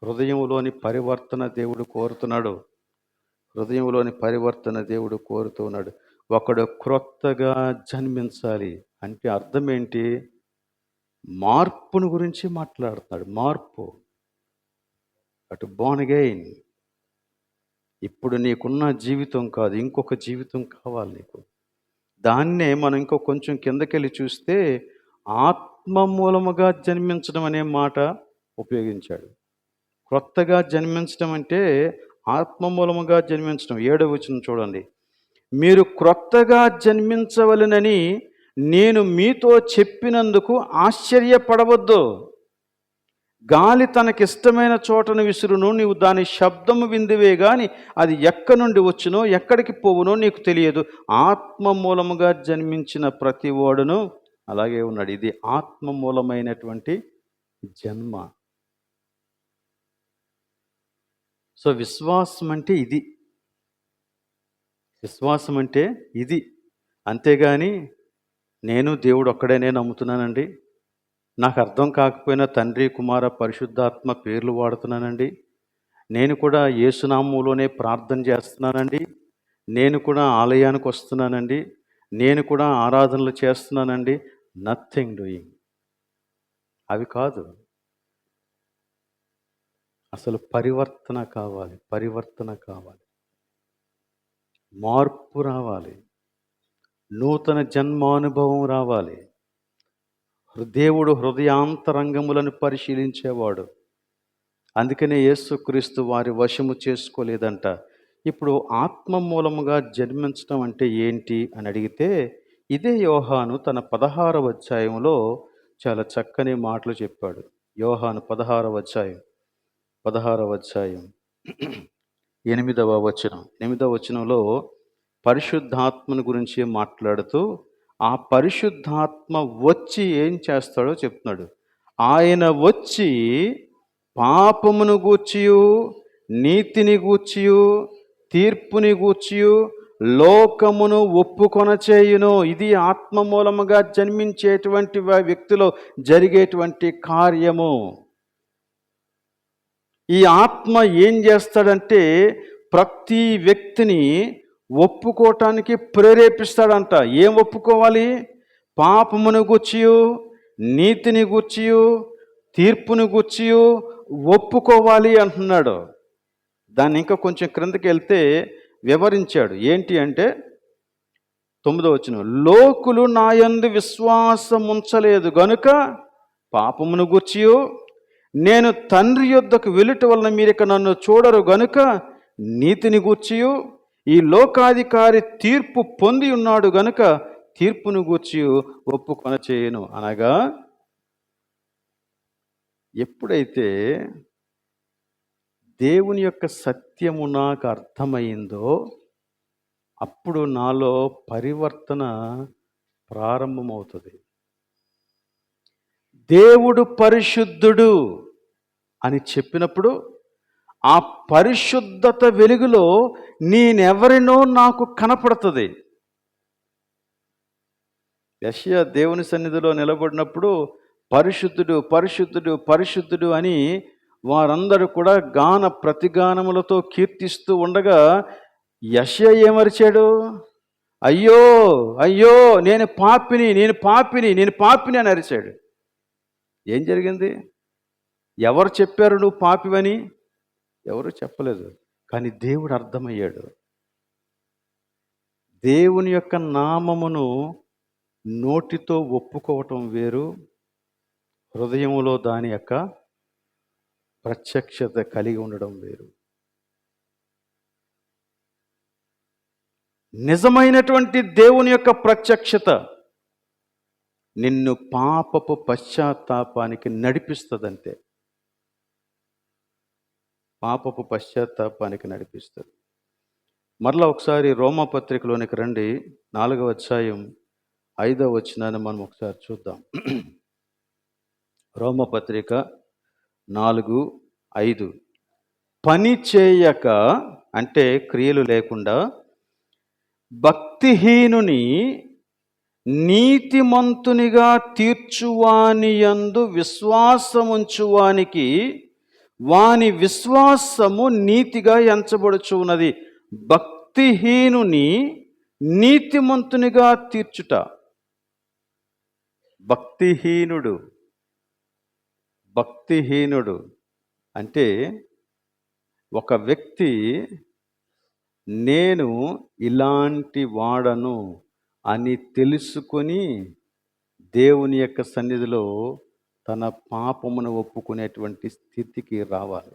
హృదయంలోని పరివర్తన దేవుడు కోరుతున్నాడు. హృదయంలోని పరివర్తన దేవుడు కోరుతున్నాడు. ఒకడు క్రొత్తగా జన్మించాలి అంటే అర్థం ఏంటి? మార్పును గురించి మాట్లాడుతున్నాడు. మార్పు, అటు బోర్న్ అగైన్. ఇప్పుడు నీకున్న జీవితం కాదు, ఇంకొక జీవితం కావాలి నీకు. దాన్నే మనం ఇంకో కొంచెం కిందకెళ్ళి చూస్తే ఆత్మ మూలముగా జన్మించడం అనే మాట ఉపయోగించాడు. క్రొత్తగా జన్మించడం అంటే ఆత్మ మూలముగా జన్మించడం. 7వ వచనం చూడండి. మీరు క్రొత్తగా జన్మించవలెనని నేను మీతో చెప్పినందుకు ఆశ్చర్యపడవద్దు. గాలి తనకిష్టమైన చోటను విసురును, నీవు దాని శబ్దము విందువే గాని అది ఎక్కడి నుండి వచ్చునో ఎక్కడికి పోవునో నీకు తెలియదు. ఆత్మ మూలముగా జన్మించిన ప్రతి వాడును అలాగే ఉన్నాడు. ఇది ఆత్మ మూలమైనటువంటి జన్మ. సో విశ్వాసం అంటే ఇది. విశ్వాసం అంటే ఇది. అంతేగాని నేను దేవుడు ఒక్కడేనే నమ్ముతున్నానండి, నాకు అర్థం కాకపోయినా తండ్రి, కుమార, పరిశుద్ధాత్మ పేర్లు వాడుతున్నానండి, నేను కూడా యేసునామంలోనే ప్రార్థన చేస్తున్నానండి, నేను కూడా ఆలయానికి వస్తున్నానండి, నేను కూడా ఆరాధనలు చేస్తున్నానండి. Nothing doing. అవి కాదు. అసలు పరివర్తన కావాలి. పరివర్తన కావాలి. మార్పు రావాలి. నూతన జన్మానుభవం రావాలి. దేవుడు హృదయాంతరంగములను పరిశీలించేవాడు. అందుకనే యేసుక్రీస్తు వారి వశము చేసుకోలేదంట. ఇప్పుడు ఆత్మ మూలముగా జన్మించడం అంటే ఏంటి అని అడిగితే, ఇదే యోహాను తన 16వ అధ్యాయంలో చాలా చక్కని మాటలు చెప్పాడు. యోహాను 16వ అధ్యాయం 8వ వచనంలో పరిశుద్ధాత్మను గురించి మాట్లాడుతూ ఆ పరిశుద్ధాత్మ వచ్చి ఏం చేస్తాడో చెప్తున్నాడు. ఆయన వచ్చి పాపమును గూర్చియు, నీతిని గూర్చియు, తీర్పుని గూర్చియు లోకమును ఒప్పుకొన చేయును. ఇది ఆత్మ మూలముగా జన్మించేటువంటి వ్యక్తిలో జరిగేటువంటి కార్యము. ఈ ఆత్మ ఏం చేస్తాడంటే ప్రతి వ్యక్తిని ఒప్పుకోవటానికి ప్రేరేపిస్తాడంట. ఏం ఒప్పుకోవాలి? పాపమును గూర్చియు, నీతిని గూర్చియు, తీర్పును గూర్చియు ఒప్పుకోవాలి అంటున్నాడు. దాన్ని ఇంకా కొంచెం క్రిందకి వెళ్తే వివరించాడు. ఏంటి అంటే 9వ వచనం, లోకులు నా యందు విశ్వాసం ఉంచలేదు గనుక పాపమును గూర్చియు, నేను తండ్రి యొద్దకు వెళ్ళుట వలన మీరిక నన్ను చూడరు గనుక నీతిని గూర్చియు, ఈ లోకాధికారి తీర్పు పొంది ఉన్నాడు గనుక తీర్పును గూర్చియు ఒప్పుకొన చేయను. అనగా ఎప్పుడైతే దేవుని యొక్క సత్యము నాకు అర్థమైందో అప్పుడు నాలో పరివర్తన ప్రారంభమవుతుంది. దేవుడు పరిశుద్ధుడు అని చెప్పినప్పుడు ఆ పరిశుద్ధత వెలుగులో నేనెవరినో నాకు కనపడుతుంది. యెషయా దేవుని సన్నిధిలో నిలబడినప్పుడు పరిశుద్ధుడు పరిశుద్ధుడు పరిశుద్ధుడు అని వారందరూ కూడా గాన ప్రతిగానములతో కీర్తిస్తూ ఉండగా యెషయా ఏమరిచాడు? అయ్యో అయ్యో నేను పాపిని నేను పాపిని నేను పాపిని అని అరిచాడు. ఏం జరిగింది? ఎవరు చెప్పారు నువ్వు పాపివని? ఎవరు చెప్పలేదు. కానీ దేవుడు అర్థమయ్యాడు. దేవుని యొక్క నామమును నోటితో ఒప్పుకోవటం వేరు, హృదయములో దాని యొక్క ప్రత్యక్షత కలిగి ఉండడం వేరు. నిజమైనటువంటి దేవుని యొక్క ప్రత్యక్షత నిన్ను పాపపు పశ్చాత్తాపానికి నడిపిస్తుందంతే. పాపపు పశ్చాత్తాపానికి నడిపిస్తుంది. మరలా ఒకసారి రోమాపత్రికలోనికి రండి. 4వ అధ్యాయం 5వ వచనాన్ని మనం ఒకసారి చూద్దాం. రోమపత్రిక 4:5, పని చేయక అంటే క్రియలు లేకుండా భక్తిహీనుని నీతిమంతునిగా తీర్చువాని యందు విశ్వాసముంచువానికి వాని విశ్వాసము నీతిగా ఎంచబడుచున్నది. భక్తిహీనుని నీతిమంతునిగా తీర్చుట. భక్తిహీనుడు అంటే ఒక వ్యక్తి నేను ఇలాంటి వాడను అని తెలుసుకొని దేవుని యొక్క సన్నిధిలో తన పాపమును ఒప్పుకునేటువంటి స్థితికి రావాలి.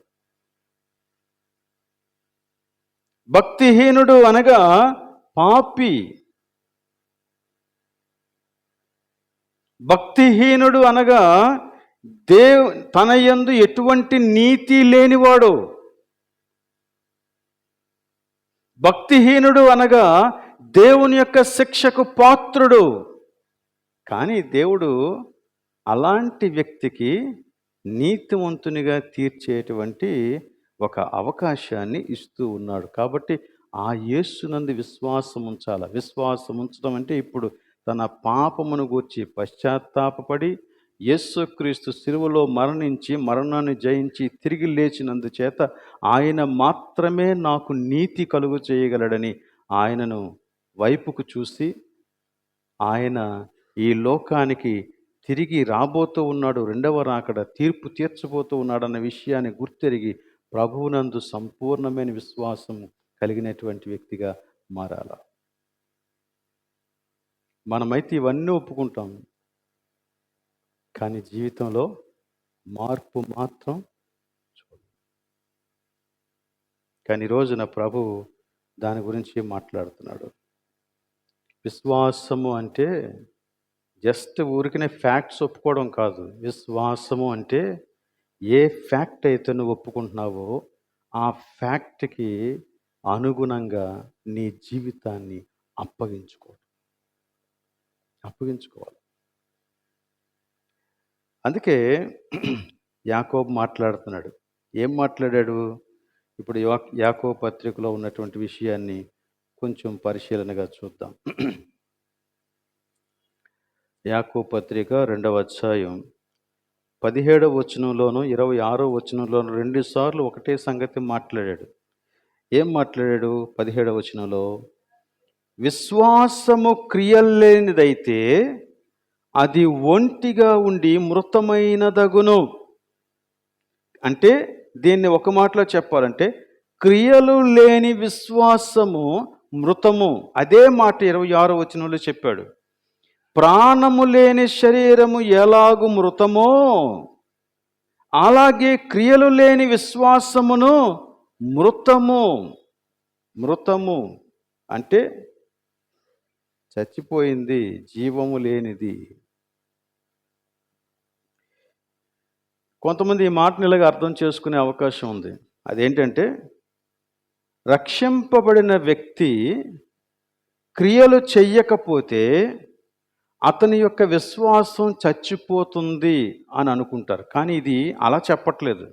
భక్తిహీనుడు అనగా పాపి. భక్తిహీనుడు అనగా తన యందు ఎటువంటి నీతి లేనివాడు. భక్తిహీనుడు అనగా దేవుని యొక్క శిక్షకు పాత్రుడు. కానీ దేవుడు అలాంటి వ్యక్తికి నీతివంతునిగా తీర్చేటువంటి ఒక అవకాశాన్ని ఇస్తూ ఉన్నాడు. కాబట్టి ఆ యేసునందు విశ్వాసం ఉంచాలి. విశ్వాసం ఉంచడం అంటే ఇప్పుడు తన పాపమును గూర్చి పశ్చాత్తాపపడి యేసుక్రీస్తు శిలువలో మరణించి మరణాన్ని జయించి తిరిగి లేచినందుచేత ఆయన మాత్రమే నాకు నీతి కలుగు చేయగలడని ఆయనను వైపుకు చూసి ఆయన ఈ లోకానికి తిరిగి రాబోతూ ఉన్నాడు, రెండవ రాకడ తీర్పు తీర్చబోతూ ఉన్నాడన్న విషయాన్ని గుర్తెరిగి ప్రభువునందు సంపూర్ణమైన విశ్వాసం కలిగినటువంటి వ్యక్తిగా మారాల. మనమైతే ఇవన్నీ ఒప్పుకుంటాం, కానీ జీవితంలో మార్పు మాత్రం చూడం. కానీ రోజున ప్రభు దాని గురించి మాట్లాడుతున్నాడు. విశ్వాసము అంటే జస్ట్ ఊరికనే ఫ్యాక్ట్స్ ఒప్పుకోవడం కాదు. విశ్వాసము అంటే ఏ ఫ్యాక్ట్ అయితే నువ్వు ఒప్పుకుంటున్నావో ఆ ఫ్యాక్ట్కి అనుగుణంగా నీ జీవితాన్ని అప్పగించుకోవాలి. అందుకే యాకోబు మాట్లాడుతున్నాడు. ఏం మాట్లాడాడు? ఇప్పుడు యాకోబు పత్రికలో ఉన్నటువంటి విషయాన్ని కొంచెం పరిశీలనగా చూద్దాం. యాకోబు పత్రిక 2వ అధ్యాయం 17వ వచనంలోను 26వ వచనంలోను 2 సార్లు ఒకటే సంగతి మాట్లాడాడు. ఏం మాట్లాడాడు? 17వ వచనంలో, విశ్వాసము క్రియలేనిదైతే అది ఒంటిగా ఉండి మృతమైనదగును. అంటే దీన్ని ఒక మాటలో చెప్పాలంటే క్రియలు లేని విశ్వాసము మృతము. అదే మాట 26వ వచనంలో చెప్పాడు. ప్రాణము లేని శరీరము ఎలాగు మృతమో అలాగే క్రియలు లేని విశ్వాసమును మృతము అంటే చచ్చిపోయింది, జీవము లేనిది. కొంతమంది ఈ మాటని ఇలాగ అర్థం చేసుకునే అవకాశం ఉంది. అదేంటంటే, రక్షింపబడిన వ్యక్తి క్రియలు చెయ్యకపోతే అతని యొక్క విశ్వాసం చచ్చిపోతుంది అని అనుకుంటారు. కానీ ఇది అలా చెప్పట్లేదు.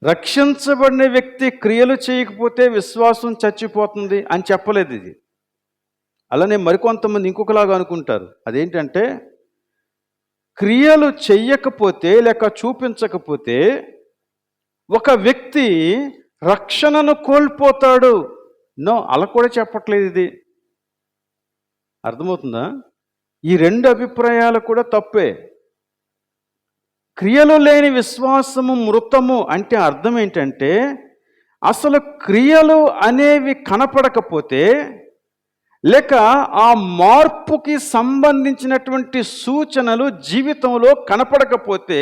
రక్షించబడిన వ్యక్తి క్రియలు చేయకపోతే విశ్వాసం చచ్చిపోతుంది అని చెప్పలేదు ఇది. అలానే మరికొంతమంది ఇంకొకలాగా అనుకుంటారు. అదేంటంటే, క్రియలు చెయ్యకపోతే లేక చూపించకపోతే ఒక వ్యక్తి రక్షణను కోల్పోతాడు. అలా కూడా చెప్పట్లేదు ఇది. అర్థమవుతుందా? ఈ 2 అభిప్రాయాలు కూడా తప్పే. క్రియలు లేని విశ్వాసము మృతము అంటే అర్థం ఏంటంటే, అసలు క్రియలు అనేవి కనపడకపోతే లేక ఆ మార్పుకి సంబంధించినటువంటి సూచనలు జీవితంలో కనపడకపోతే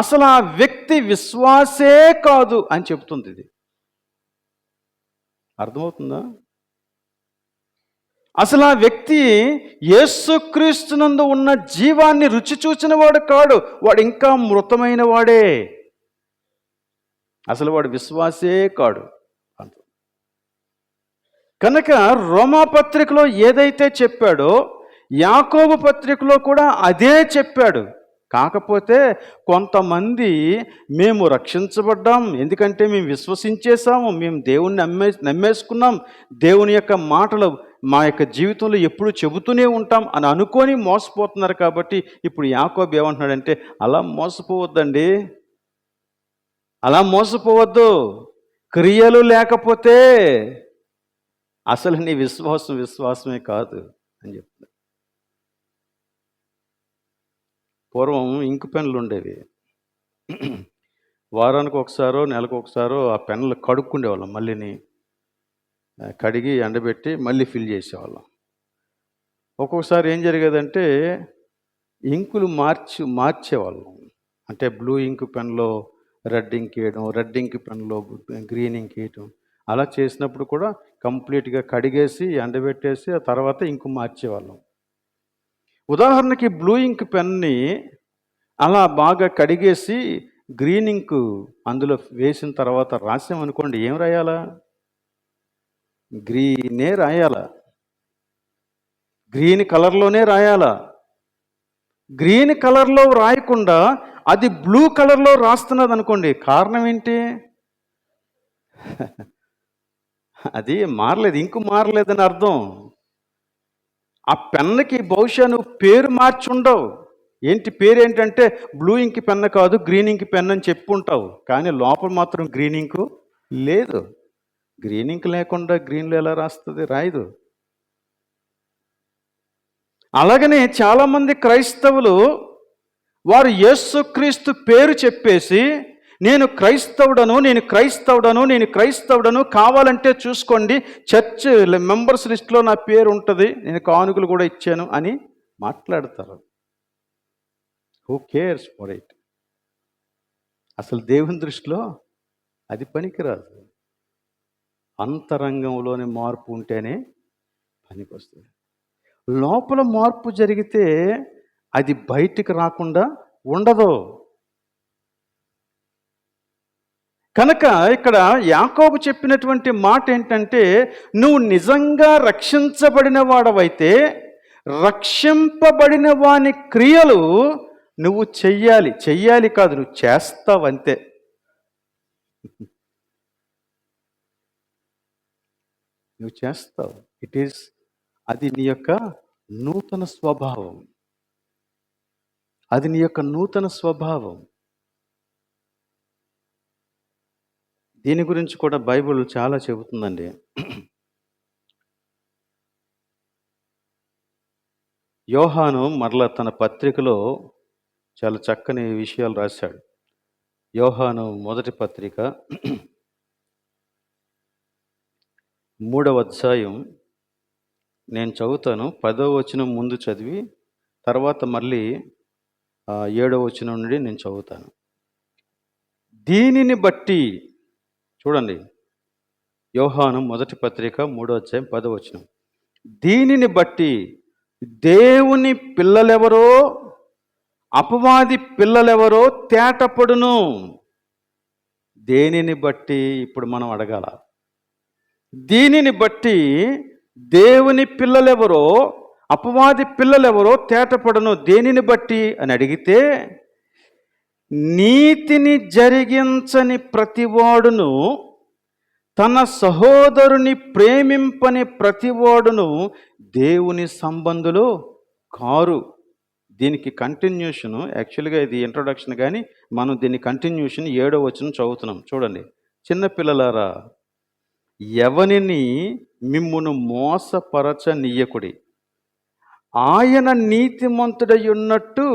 అసలు ఆ వ్యక్తి విశ్వాసే కాదు అని చెప్తుంది ఇది. అర్థమవుతుందా? అసలు ఆ వ్యక్తి యేసుక్రీస్తునందు ఉన్న జీవాన్ని రుచి చూచిన వాడు కాడు, వాడు ఇంకా మృతమైన వాడే. అసలు వాడు విశ్వాసే కాడు. కనుక రోమా పత్రికలో ఏదైతే చెప్పాడో యాకోబు పత్రికలో కూడా అదే చెప్పాడు. కాకపోతే కొంతమంది మేము రక్షించబడ్డాం, ఎందుకంటే మేము విశ్వసించేసాము, మేము దేవుణ్ణి నమ్మేసుకున్నాం, దేవుని యొక్క మాటలు మా యొక్క జీవితంలో ఎప్పుడు చెబుతూనే ఉంటాం అని అనుకొని మోసపోతున్నారు. కాబట్టి ఇప్పుడు యాకోబు ఏమంటున్నాడంటే, అలా మోసపోవద్దండి, అలా మోసపోవద్దు. క్రియలు లేకపోతే అసలు నీ విశ్వాసమే కాదు అని చెప్తున్నాడు. పూర్వం ఇంకు పెన్నులు ఉండేవి. వారానికి ఒకసారో నెలకు ఒకసారో ఆ పెన్నులు కడుక్కుండేవాళ్ళం. మళ్ళీని కడిగి ఎండబెట్టి మళ్ళీ ఫిల్ చేసేవాళ్ళం. ఒక్కొక్కసారి ఏం జరిగేదంటే ఇంకులు మార్చేవాళ్ళం. అంటే బ్లూ ఇంక్ పెన్లో రెడ్ ఇంక్ వేయడం, రెడ్ ఇంక్ పెన్లో గ్రీన్ ఇంక్ వేయటం. అలా చేసినప్పుడు కూడా కంప్లీట్గా కడిగేసి ఎండబెట్టేసి ఆ తర్వాత ఇంకు మార్చేవాళ్ళం. ఉదాహరణకి బ్లూ ఇంక్ పెన్ని అలా బాగా కడిగేసి గ్రీన్ ఇంక్ అందులో వేసిన తర్వాత రాసామనుకోండి, ఏం రాయాలా? గ్రీనే రాయాల, గ్రీన్ కలర్లోనే రాయాల. గ్రీన్ కలర్లో రాయకుండా అది బ్లూ కలర్లో రాస్తున్నది అనుకోండి, కారణం ఏంటి? అది మారలేదు, ఇంకు మారలేదని అర్థం. ఆ పెన్నుకి బహుశా నువ్వు పేరు మార్చుండవు. పేరు ఏంటంటే బ్లూ ఇంక్ పెన్ కాదు, గ్రీన్ ఇంక్ పెన్ అని చెప్పుంటావు, కానీ లోపల మాత్రం గ్రీన్ ఇంకు లేదు. గ్రీన్ ఇంక్ లేకుండా గ్రీన్లో ఎలా రాస్తుంది? రాయదు. అలాగనే చాలామంది క్రైస్తవులు వారు యేసుక్రీస్తు పేరు చెప్పేసి నేను క్రైస్తవుడను కావాలంటే చూసుకోండి, చర్చ్ మెంబర్స్ లిస్ట్లో నా పేరు ఉంటుంది, నేను కానుకలు కూడా ఇచ్చాను అని మాట్లాడతారు. Who cares for it? అసలు దేవుని దృష్టిలో అది పనికిరాదు. అంతరంగంలోని మార్పు ఉంటేనే పనికొస్తుంది. లోపల మార్పు జరిగితే అది బయటికి రాకుండా ఉండదు. కనుక ఇక్కడ యాకోబు చెప్పినటువంటి మాట ఏంటంటే, నువ్వు నిజంగా రక్షించబడిన వాడవైతే రక్షింపబడిన వాని క్రియలు నువ్వు చెయ్యాలి కాదు, నువ్వు చేస్తావంతే. నువ్వు చేస్తావు. అది నీ యొక్క నూతన స్వభావం. అది నీ యొక్క నూతన స్వభావం. దీని గురించి కూడా బైబిల్ చాలా చెబుతుందండి. యోహాను మరలా తన పత్రికలో చాలా చక్కని విషయాలు రాశాడు. యోహాను మొదటి పత్రిక 3వ అధ్యాయం నేను చదువుతాను. 10వ వచనం ముందు చదివి తర్వాత మళ్ళీ 7వ వచనం నుండి నేను చదువుతాను. దీనిని బట్టి చూడండి, యోహాను మొదటి పత్రిక 3వ అధ్యాయం 10వ వచనం. దీనిని బట్టి దేవుని పిల్లలెవరో అపవాది పిల్లలెవరో తేటపడును. దేనిని బట్టి ఇప్పుడు మనం అడగాల? దీనిని బట్టి దేవుని పిల్లలెవరో అపవాది పిల్లలెవరో తేటపడును. దేనిని బట్టి అని అడిగితే, నీతిని జరిగించని ప్రతివాడును తన సహోదరుని ప్రేమింపని ప్రతివాడును దేవుని సంబంధులు కారు. దీనికి కంటిన్యూషను, యాక్చువల్గా ఇది ఇంట్రొడక్షన్, కానీ మనం దీని కంటిన్యూషన్ 7వ వచనం చదువుతున్నాం. చూడండి, చిన్నపిల్లలారా, ఎవనిని మిమ్మును మోసపరచనీయకుడి. ఆయన నీతిమంతుడై ఉన్నట్టు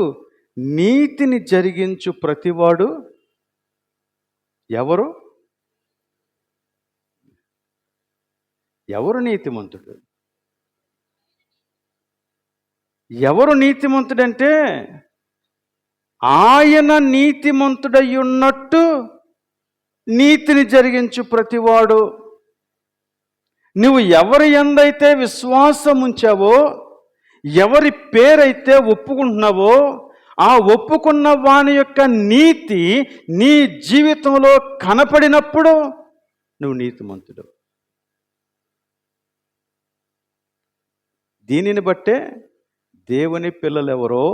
నీతిని జరిగించు ప్రతివాడు ఎవరు నీతిమంతుడు? ఎవరు నీతిమంతుడంటే, ఆయన నీతిమంతుడై ఉన్నట్టు నీతిని జరిగించు ప్రతివాడు. నువ్వు ఎవరి యందైతే విశ్వాసం ఉంచావో, ఎవరి పేరైతే ఒప్పుకుంటున్నావో, ఆ ఒప్పుకున్న వాని యొక్క నీతి నీ జీవితంలో కనపడినప్పుడు నువ్వు నీతిమంతుడు. దీనిని బట్టే దేవుని పిల్లలెవరో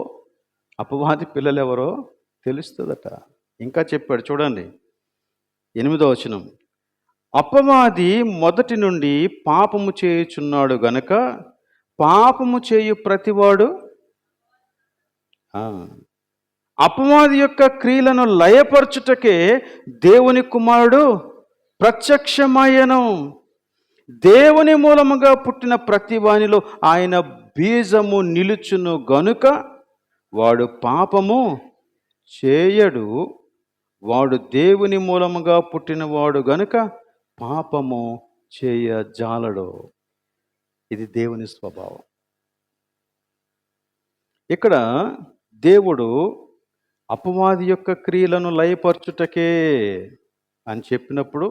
అపవాది పిల్లలెవరో తెలుస్తుందట. ఇంకా చెప్పాడు, చూడండి 8వ వచనం. అపవాది మొదటి నుండి పాపము చేయుచున్నాడు గనక పాపము చేయు ప్రతివాడు అపవాది యొక్క క్రియలను లయపరచుటకే దేవుని కుమారుడు ప్రత్యక్షమయ్యను. దేవుని మూలముగా పుట్టిన ప్రతి వానిలో ఆయన బీజము నిలుచును గనుక వాడు పాపము చేయడు. వాడు దేవుని మూలముగా పుట్టినవాడు గనుక పాపము చేయజాలడో. ఇది దేవుని స్వభావం. ఇక్కడ దేవుడు అపవాది యొక్క క్రియలను లయపరచుటకే అని చెప్పినప్పుడు,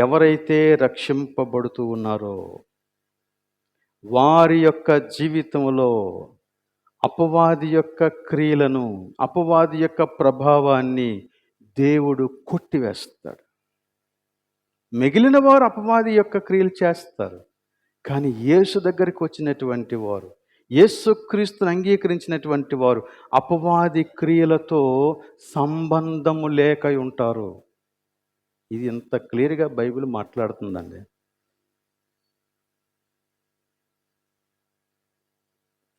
ఎవరైతే రక్షింపబడుతూ ఉన్నారో వారి యొక్క జీవితంలో అపవాది యొక్క క్రియలను, అపవాది యొక్క ప్రభావాన్ని దేవుడు కొట్టివేస్తాడు. మిగిలిన వారు అపవాది యొక్క క్రియలు చేస్తారు, కానీ యేసు దగ్గరికి వచ్చినటువంటి వారు, యేసుక్రీస్తుని అంగీకరించినటువంటి వారు అపవాది క్రియలతో సంబంధము లేక ఉంటారు. ఇది ఎంత క్లియర్గా బైబిల్ మాట్లాడుతుందండి.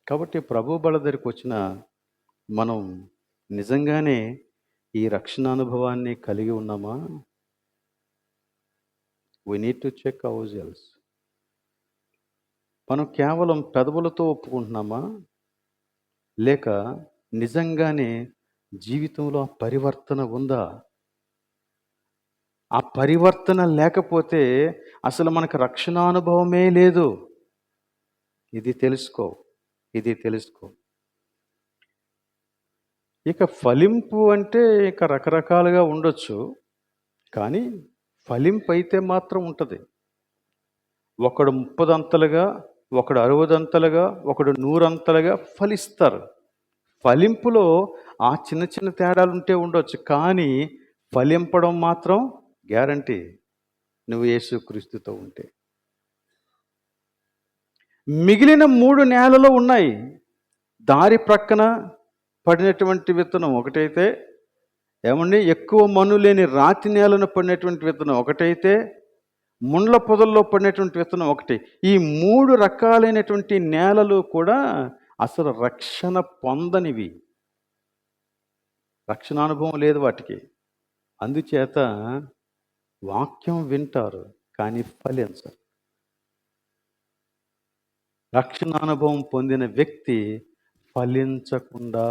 కాబట్టి ప్రభు బల దగ్గరికి వచ్చిన మనం నిజంగానే ఈ రక్షణ అనుభవాన్ని కలిగి ఉన్నామా? We need to check ourselves. మనం కేవలం పెదవులతో ఒప్పుకుంటున్నామా, లేక నిజంగానే జీవితంలో పరివర్తన ఉందా? ఆ పరివర్తన లేకపోతే అసలు మనకు రక్షణానుభవమే లేదు. ఇది తెలుసుకో. ఇక ఫలింపు అంటే ఇక రకరకాలుగా ఉండొచ్చు, కానీ ఫలింపు అయితే మాత్రం ఉంటుంది. ఒకడు 30 అంతలుగా, ఒకడు 60 అంతలుగా, ఒకడు 100 అంతలుగా ఫలిస్తారు. ఫలింపులో ఆ చిన్న చిన్న తేడాలు ఉంటే ఉండొచ్చు, కానీ ఫలింపడం మాత్రం గ్యారంటీ, నువ్వు యేసుక్రీస్తుతో ఉంటే. మిగిలిన 3 నేలలు ఉన్నాయి. దారి ప్రక్కన పడినటువంటి విత్తనం ఒకటైతే, ఎక్కువ మన్ను లేని రాతి నేలను పడినటువంటి విత్తనం ఒకటైతే, ముండ్ల పొదల్లో పడినటువంటి విత్తనం ఒకటి. ఈ 3 రకాలైనటువంటి నేలలు కూడా అసలు రక్షణ పొందనివి. రక్షణానుభవం లేదు వాటికి. అందుచేత వాక్యం వింటారు, కానీ ఫలించరు. రక్షణానుభవం పొందిన వ్యక్తి ఫలించకుండా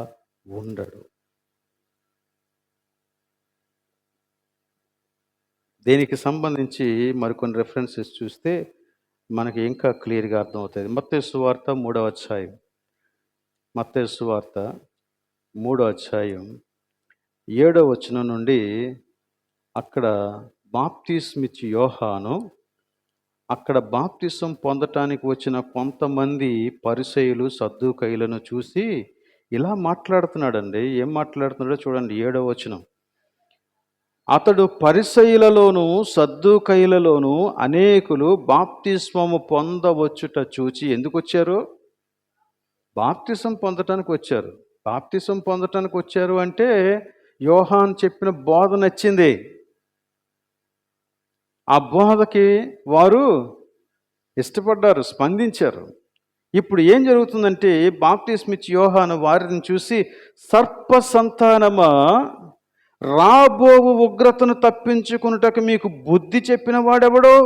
ఉండడు. దీనికి సంబంధించి మరికొన్ని రెఫరెన్సెస్ చూస్తే మనకి ఇంకా క్లియర్గా అర్థమవుతుంది. మత్తయి సువార్త 3వ అధ్యాయం, మత్తయి సువార్త 3వ అధ్యాయం 7వ వచనం నుండి, అక్కడ బాప్తిస్మిచ్చి యోహాను అక్కడ బాప్తిసం పొందటానికి వచ్చిన కొంతమంది పరిసయ్యులు, సద్దూకయ్యులను చూసి ఇలా మాట్లాడుతున్నాడండి. ఏం మాట్లాడుతున్నాడో చూడండి, 7వ వచనం. అతడు పరిసయ్యులలోను సద్దూకయ్యులలోను అనేకులు బాప్తిస్మము పొందవచ్చుట చూచి ఎందుకు వచ్చారు? బాప్తిసం పొందటానికి వచ్చారు. బాప్తిసం పొందటానికి వచ్చారు అంటే యోహాను చెప్పిన బోధ నచ్చింది. ఆ బోధకి వారు ఇష్టపడ్డారు, స్పందించారు. ఇప్పుడు ఏం జరుగుతుందంటే, బాప్తిస్మిచ్చి యోహాను వారిని చూసి, సర్ప సంతానమా, రాబోవు ఉగ్రతను తప్పించుకున్నటకు మీకు బుద్ధి చెప్పిన వాడెవడో?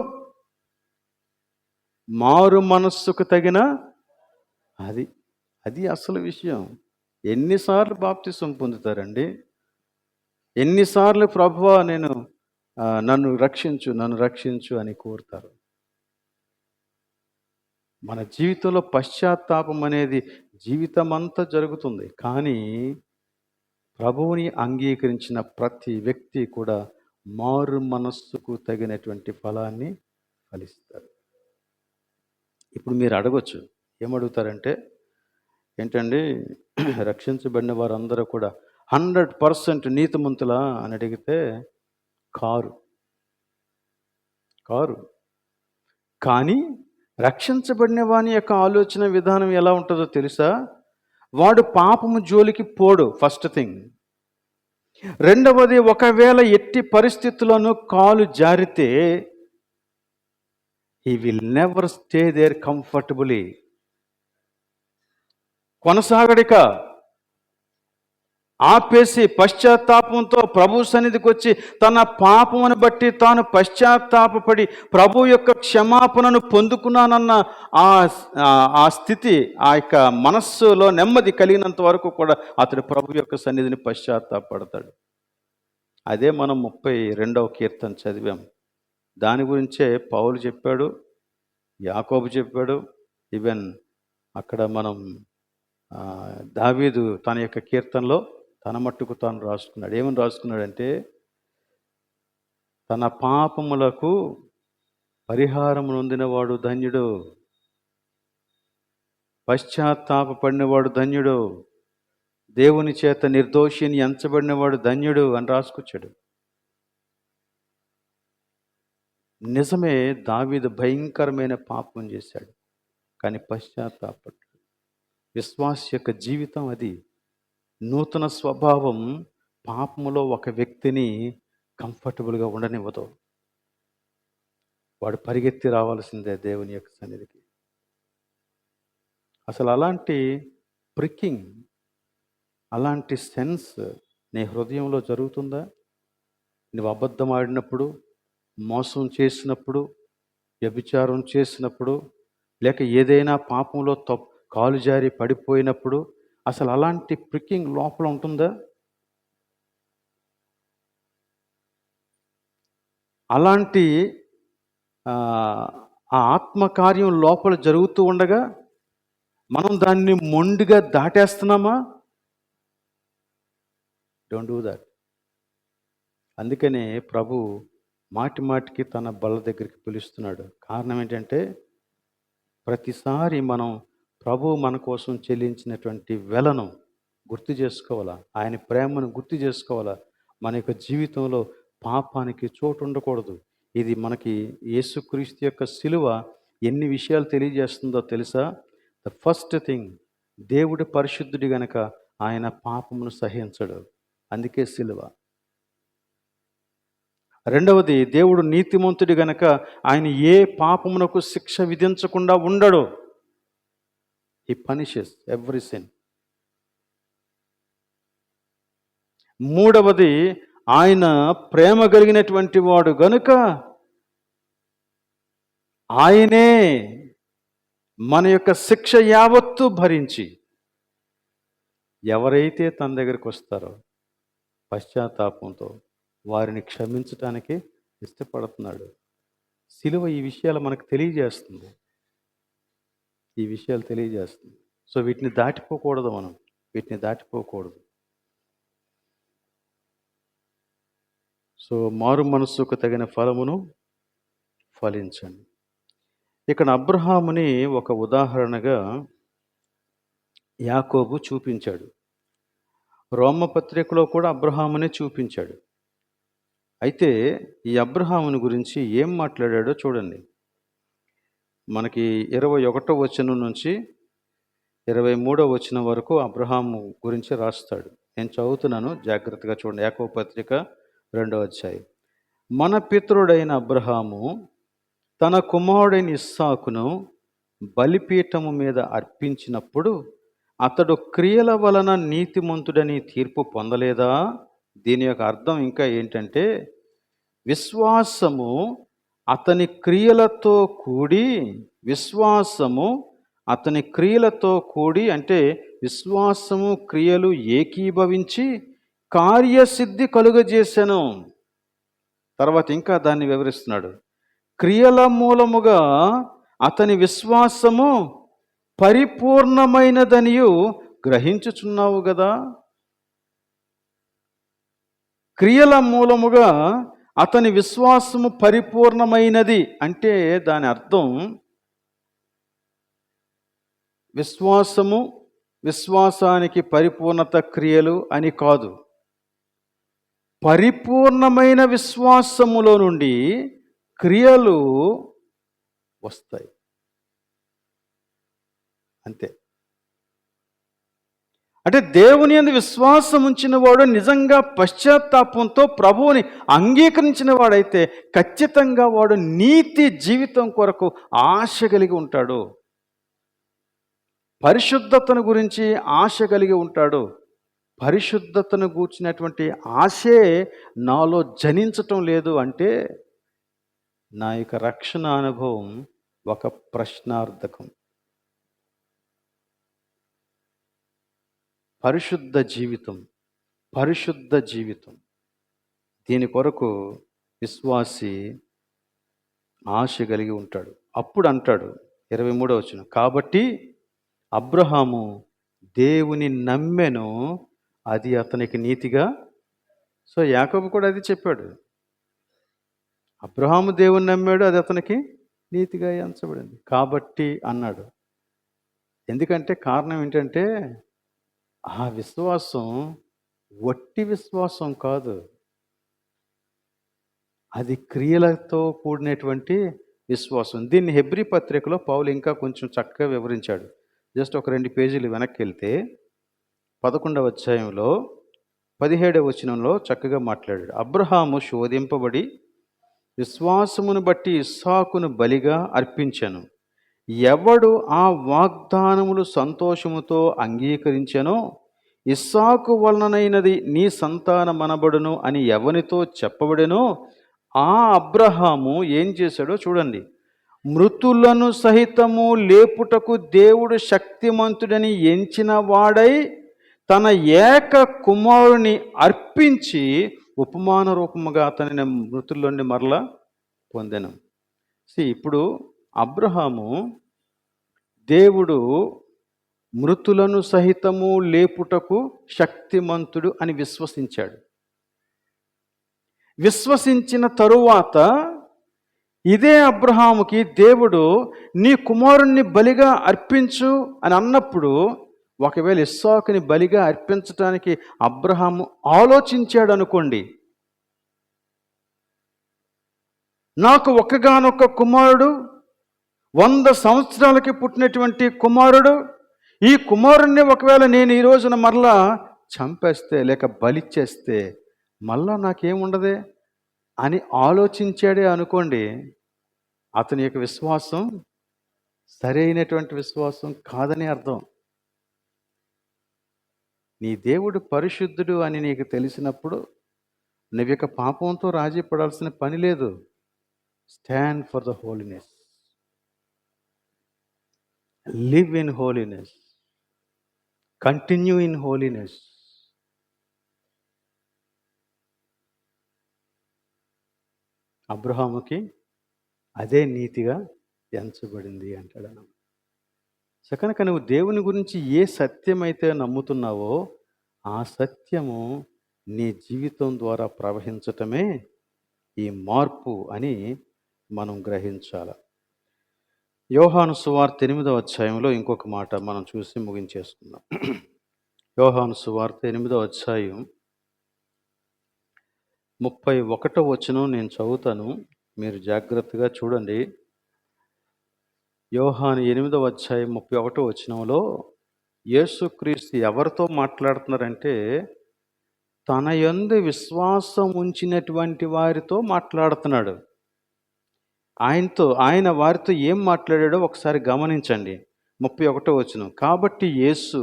మారు మనస్సుకు తగిన అది అసలు విషయం. ఎన్నిసార్లు బాప్తిసం పొందుతారండి? ఎన్నిసార్లు ప్రభువా నన్ను రక్షించు అని కోరుతారు. మన జీవితంలో పశ్చాత్తాపం అనేది జీవితమంతా జరుగుతుంది, కానీ ప్రభువుని అంగీకరించిన ప్రతి వ్యక్తి కూడా మారు మనస్సుకు తగినటువంటి ఫలాన్ని ఫలిస్తారు. ఇప్పుడు మీరు అడగొచ్చు, ఏమడుగుతారంటే, ఏంటండి రక్షించబడిన వారందరూ కూడా 100% నీతిమంతులా అని అడిగితే కారు. కానీ రక్షించబడిన వాని యొక్క ఆలోచన విధానం ఎలా ఉంటుందో తెలుసా? వాడు పాపము జోలికి పోడు, ఫస్ట్ థింగ్. రెండవది, ఒకవేళ ఎట్టి పరిస్థితులను కాలు జారితే he will never stay there comfortably. కొనసాగడిక ఆపేసి పశ్చాత్తాపంతో ప్రభు సన్నిధికి వచ్చి తన పాపమును బట్టి తాను పశ్చాత్తాపపడి ప్రభు యొక్క క్షమాపణను పొందుకున్నానన్న ఆ స్థితి, ఆ యొక్క మనస్సులో నెమ్మది కలిగినంత వరకు కూడా అతడు ప్రభు యొక్క సన్నిధిని పశ్చాత్తాపడతాడు. అదే మనం 32వ కీర్తన చదివాం. దాని గురించే పౌలు చెప్పాడు, యాకోబు చెప్పాడు. ఈవెన్ అక్కడ మనం దావీదు తన యొక్క కీర్తనలో తన మట్టుకు తాను రాసుకున్నాడు. ఏమని రాసుకున్నాడంటే, తన పాపములకు పరిహారం నొందినవాడు ధన్యుడు, పశ్చాత్తాపడినవాడు ధన్యుడు, దేవుని చేత నిర్దోషిని ఎంచబడినవాడు ధన్యుడు అని రాసుకొచ్చాడు. నిజమే, దావీదు భయంకరమైన పాపం చేశాడు, కానీ పశ్చాత్తాపడ్డాడు. విశ్వాస యొక్క జీవితం అది. నూతన స్వభావం పాపములో ఒక వ్యక్తిని కంఫర్టబుల్గా ఉండనివ్వదు. వాడు పరిగెత్తి రావాల్సిందే దేవుని యొక్క సన్నిధికి. అసలు అలాంటి ప్రికింగ్, అలాంటి సెన్స్ నీ హృదయంలో జరుగుతుందా? నువ్వు అబద్ధం ఆడినప్పుడు, మోసం చేసినప్పుడు, వ్యభిచారం చేసినప్పుడు, లేక ఏదైనా పాపంలో కాలు జారి పడిపోయినప్పుడు అసలు అలాంటి ప్రికింగ్ లోపల ఉంటుందా? అలాంటి ఆ ఆత్మకార్యం లోపల జరుగుతూ ఉండగా మనం దాన్ని మొండిగా దాటేస్తున్నామా? Don't do that. అందుకనే ప్రభు మాటి మాటికి తన బల్ల దగ్గరికి పిలుస్తున్నాడు. కారణం ఏంటంటే, ప్రతిసారి మనం ప్రభు మన కోసం చెల్లించినటువంటి వెలను గుర్తు చేసుకోవాలా, ఆయన ప్రేమను గుర్తు చేసుకోవాలా. మన యొక్క జీవితంలో పాపానికి చోటు ఉండకూడదు. ఇది మనకి యేసుక్రీస్తు యొక్క సిలువ ఎన్ని విషయాలు తెలియజేస్తుందో తెలుసా? ద ఫస్ట్ థింగ్, దేవుడు పరిశుద్ధుడి గనక ఆయన పాపమును సహించడు, అందుకే సిలువ. రెండవది, దేవుడు నీతిమంతుడి గనక ఆయన ఏ పాపమునకు శిక్ష విధించకుండా ఉండడు. He punishes every sin. మూడవది, ఆయన ప్రేమ కలిగినటువంటి వాడు గనుక ఆయనే మన యొక్క శిక్ష యావత్తు భరించి ఎవరైతే తన దగ్గరికి వస్తారో పశ్చాత్తాపంతో వారిని క్షమించటానికి ఇష్టపడుతున్నాడు. సిలువ ఈ విషయాలు మనకు తెలియజేస్తుంది, ఈ విషయాలు తెలియజేస్తుంది. సో వీటిని దాటిపోకూడదు, మనం వీటిని దాటిపోకూడదు. సో మారు మనస్సుకు తగిన ఫలమును ఫలించండి. ఇక్కడ అబ్రహాముని ఒక ఉదాహరణగా యాకోబు చూపించాడు. రోమపత్రికలో కూడా అబ్రహామునే చూపించాడు. అయితే ఈ అబ్రహాముని గురించి ఏం మాట్లాడాడో చూడండి. మనకి 21వ వచనం నుంచి 23వ వచనం వరకు అబ్రహాము గురించి రాస్తాడు. నేను చదువుతున్నాను, జాగ్రత్తగా చూడండి. యాకోబు పత్రిక 2వ అధ్యాయం. మన పితరుడైన అబ్రహాము తన కుమారుడైన ఇస్సాకును బలిపీఠము మీద అర్పించినప్పుడు అతడు క్రియల వలన నీతిమంతుడని తీర్పు పొందలేదా? దీని యొక్క అర్థం ఇంకా ఏంటంటే, విశ్వాసము అతని క్రియలతో కూడి అంటే విశ్వాసము క్రియలు ఏకీభవించి కార్యసిద్ధి కలుగజేసెను. తర్వాత ఇంకా దాన్ని వివరిస్తున్నాడు. క్రియల మూలముగా అతని విశ్వాసము పరిపూర్ణమైనదనియు గ్రహించుచున్నావు కదా. క్రియల మూలముగా అతని విశ్వాసము పరిపూర్ణమైనది అంటే దాని అర్థం విశ్వాసానికి పరిపూర్ణత క్రియలు అని కాదు. పరిపూర్ణమైన విశ్వాసములో నుండి క్రియలు వస్తాయి, అంతే. అంటే దేవుని యందు విశ్వాసం ఉంచిన వాడు నిజంగా పశ్చాత్తాపంతో ప్రభువుని అంగీకరించిన వాడైతే ఖచ్చితంగా వాడు నీతి జీవితం కొరకు ఆశ కలిగి ఉంటాడు, పరిశుద్ధతను గురించి ఆశ కలిగి ఉంటాడు. పరిశుద్ధతను గూర్చినటువంటి ఆశే నాలో జనించటం లేదు అంటే నా యొక్క రక్షణ అనుభవం ఒక ప్రశ్నార్థకం. పరిశుద్ధ జీవితం దీని కొరకు విశ్వాసి ఆశ కలిగి ఉంటాడు. అప్పుడు అంటాడు 23వ వచనం, కాబట్టి అబ్రహాము దేవుని నమ్మెను, అది అతనికి నీతిగా. సో యాకోబు కూడా అది చెప్పాడు. అబ్రహాము దేవుని నమ్మాడు, అది అతనికి నీతిగా ఎంచబడింది. కాబట్టి అన్నాడు. ఎందుకంటే కారణం ఏంటంటే ఆ విశ్వాసం వట్టి విశ్వాసం కాదు, అది క్రియలతో కూడినటువంటి విశ్వాసం. దీన్ని హెబ్రీ పత్రికలో పౌలు ఇంకా కొంచెం చక్కగా వివరించాడు. జస్ట్ ఒక 2 పేజీలు వెనక్కి వెళ్తే 11వ అధ్యాయంలో 17వ వచనంలో చక్కగా మాట్లాడాడు. అబ్రహాము శోధింపబడి విశ్వాసమును బట్టి ఇస్సాకును బలిగా అర్పించెను. ఎవడు ఆ వాగ్దానములు సంతోషముతో అంగీకరించెనో, ఇస్సాకు వలనైనది నీ సంతానమనబడును అని ఎవనితో చెప్పబడెనో, ఆ అబ్రహాము ఏం చేశాడో చూడండి. మృతులను సహితము లేపుటకు దేవుడు శక్తిమంతుడని ఎంచిన వాడై తన ఏక కుమారుని అర్పించి ఉపమాన రూపముగా అతనిని మృతుల్లోని మరలా పొందెను. ఇప్పుడు అబ్రహాము దేవుడు మృతులను సహితము లేపుటకు శక్తిమంతుడు అని విశ్వసించాడు. విశ్వసించిన తరువాత ఇదే అబ్రహాముకి దేవుడు నీ కుమారుణ్ణి బలిగా అర్పించు అని అన్నప్పుడు, ఒకవేళ ఇస్సాకుని బలిగా అర్పించడానికి అబ్రహాము ఆలోచించాడు అనుకోండి, నాకు ఒక్కగానొక్క కుమారుడు, 100 సంవత్సరాలకి పుట్టినటువంటి కుమారుడు, ఈ కుమారుణ్ణి ఒకవేళ నేను ఈ రోజున మరలా చంపేస్తే లేక బలిచ్చేస్తే మళ్ళా నాకేముండదే అని ఆలోచించాడే అనుకోండి, అతని యొక్క విశ్వాసం సరైనటువంటి విశ్వాసం కాదని అర్థం. నీ దేవుడు పరిశుద్ధుడు అని నీకు తెలిసినప్పుడు నువ్వు ఇక పాపంతో రాజీ పడాల్సిన పని లేదు. Stand for the holiness, live in holiness, continue in holiness. అబ్రహాముకి అదే నీతిగా ఎంచబడింది అంటాడు అన్న. సో కనుక నువ్వు దేవుని గురించి ఏ సత్యమైతే నమ్ముతున్నావో ఆ సత్యము నీ జీవితం ద్వారా ప్రవహించటమే ఈ మార్పు అని మనం గ్రహించాలి. యోహాను సువార్త 8వ అధ్యాయంలో ఇంకొక మాట మనం చూసి ముగించేసుకుందాం. యోహాను సువార్త 8వ అధ్యాయం 31వ వచనం నేను చదువుతాను, మీరు జాగ్రత్తగా చూడండి. యోహాను 8వ అధ్యాయం 31వ వచనంలో యేసుక్రీస్తు ఎవరితో మాట్లాడుతున్నారంటే తన యందు విశ్వాసం ఉంచినటువంటి వారితో మాట్లాడుతున్నాడు. ఆయన వారితో ఏం మాట్లాడాడో ఒకసారి గమనించండి. 31వ వచనం, కాబట్టి యేసు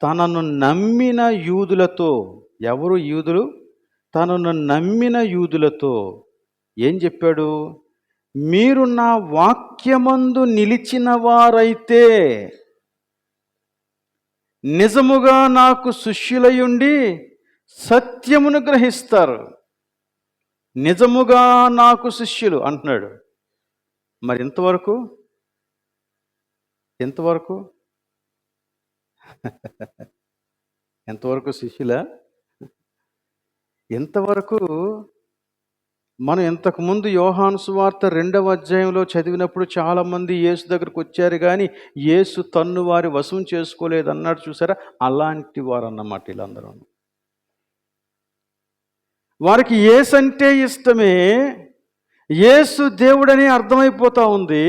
తనను నమ్మిన యూదులతో, ఎవరు యూదులు? తనను నమ్మిన యూదులతో ఏం చెప్పాడు? మీరు నా వాక్యమందు నిలిచిన వారైతే నిజముగా నాకు శిష్యులయుండి సత్యమును గ్రహిస్తారు. నిజముగా నాకు శిష్యులు అంటున్నాడు. మరి ఎంతవరకు ఎంతవరకు శిష్యులా? ఎంతవరకు? మనం ఇంతకుముందు యోహాను సువార్త 2వ అధ్యాయంలో చదివినప్పుడు చాలామంది యేసు దగ్గరకు వచ్చారు, కానీ యేసు తన్ను వారి వశం చేసుకోలేదు అన్నాడు చూసారా? అలాంటి వారు అన్నమాట వీళ్ళందరూ. వారికి యేసు అంటే ఇష్టమే, యేసు దేవుడని అర్థమైపోతూ ఉంది,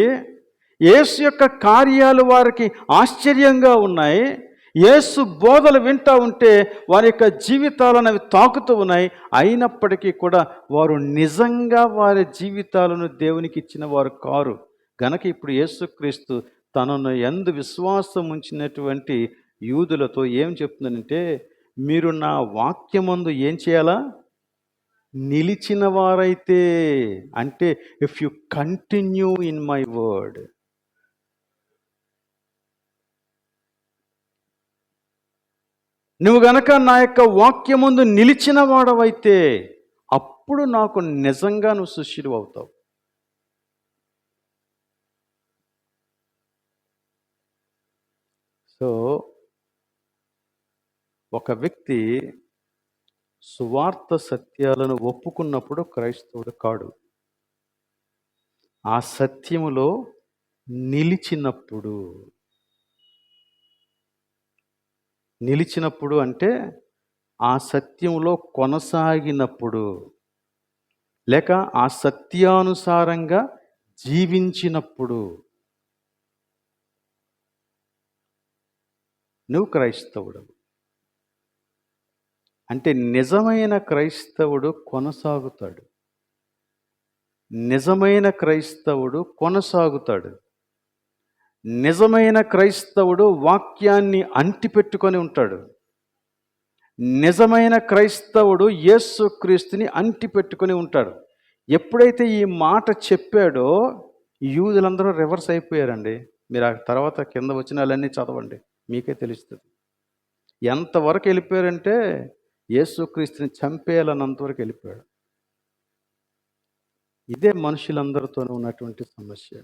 యేసు యొక్క కార్యాలు వారికి ఆశ్చర్యంగా ఉన్నాయి, యేసు బోధలు వింటూ ఉంటే వారి యొక్క జీవితాలను అవి తాకుతూ ఉన్నాయి. అయినప్పటికీ కూడా వారు నిజంగా వారి జీవితాలను దేవునికి ఇచ్చిన వారు కారు. గనక ఇప్పుడు యేసుక్రీస్తు తనను యందు విశ్వాసం ఉంచినటువంటి యూదులతో ఏం చెప్తుందంటే, మీరు నా వాక్యమందు ఏం చేయాలా? నిలిచిన వారైతే, అంటే if you continue in my word. నువ్వు గనక నా యొక్క వాక్యమందు నిలిచిన వాడవైతే అప్పుడు నాకు నిజంగా నువ్వు శిష్యుడు అవుతావు. సో ఒక వ్యక్తి సువార్త సత్యాలను ఒప్పుకున్నప్పుడు క్రైస్తవుడు కాడు. ఆ సత్యములో నిలిచినప్పుడు. నిలిచినప్పుడు అంటే ఆ సత్యంలో కొనసాగినప్పుడు, లేక ఆ సత్యానుసారంగా జీవించినప్పుడు నువ్వు క్రైస్తవుడు. అంటే నిజమైన క్రైస్తవుడు కొనసాగుతాడు. నిజమైన క్రైస్తవుడు కొనసాగుతాడు. నిజమైన క్రైస్తవుడు వాక్యాన్ని అంటిపెట్టుకొని ఉంటాడు. నిజమైన క్రైస్తవుడు యేసుక్రీస్తుని అంటిపెట్టుకొని ఉంటాడు. ఎప్పుడైతే ఈ మాట చెప్పాడో యూదులందరూ రివర్స్ అయిపోయారండి. మీరు ఆ తర్వాత కింద వచనాలన్నీ చదవండి, మీకే తెలుస్తుంది. ఎంతవరకు వెళ్ళిపోయారంటే యేసుక్రీస్తుని చంపేయాలన్నంతవరకు వెళ్ళిపోయాడు. ఇదే మనుషులందరితోనూ ఉన్నటువంటి సమస్య.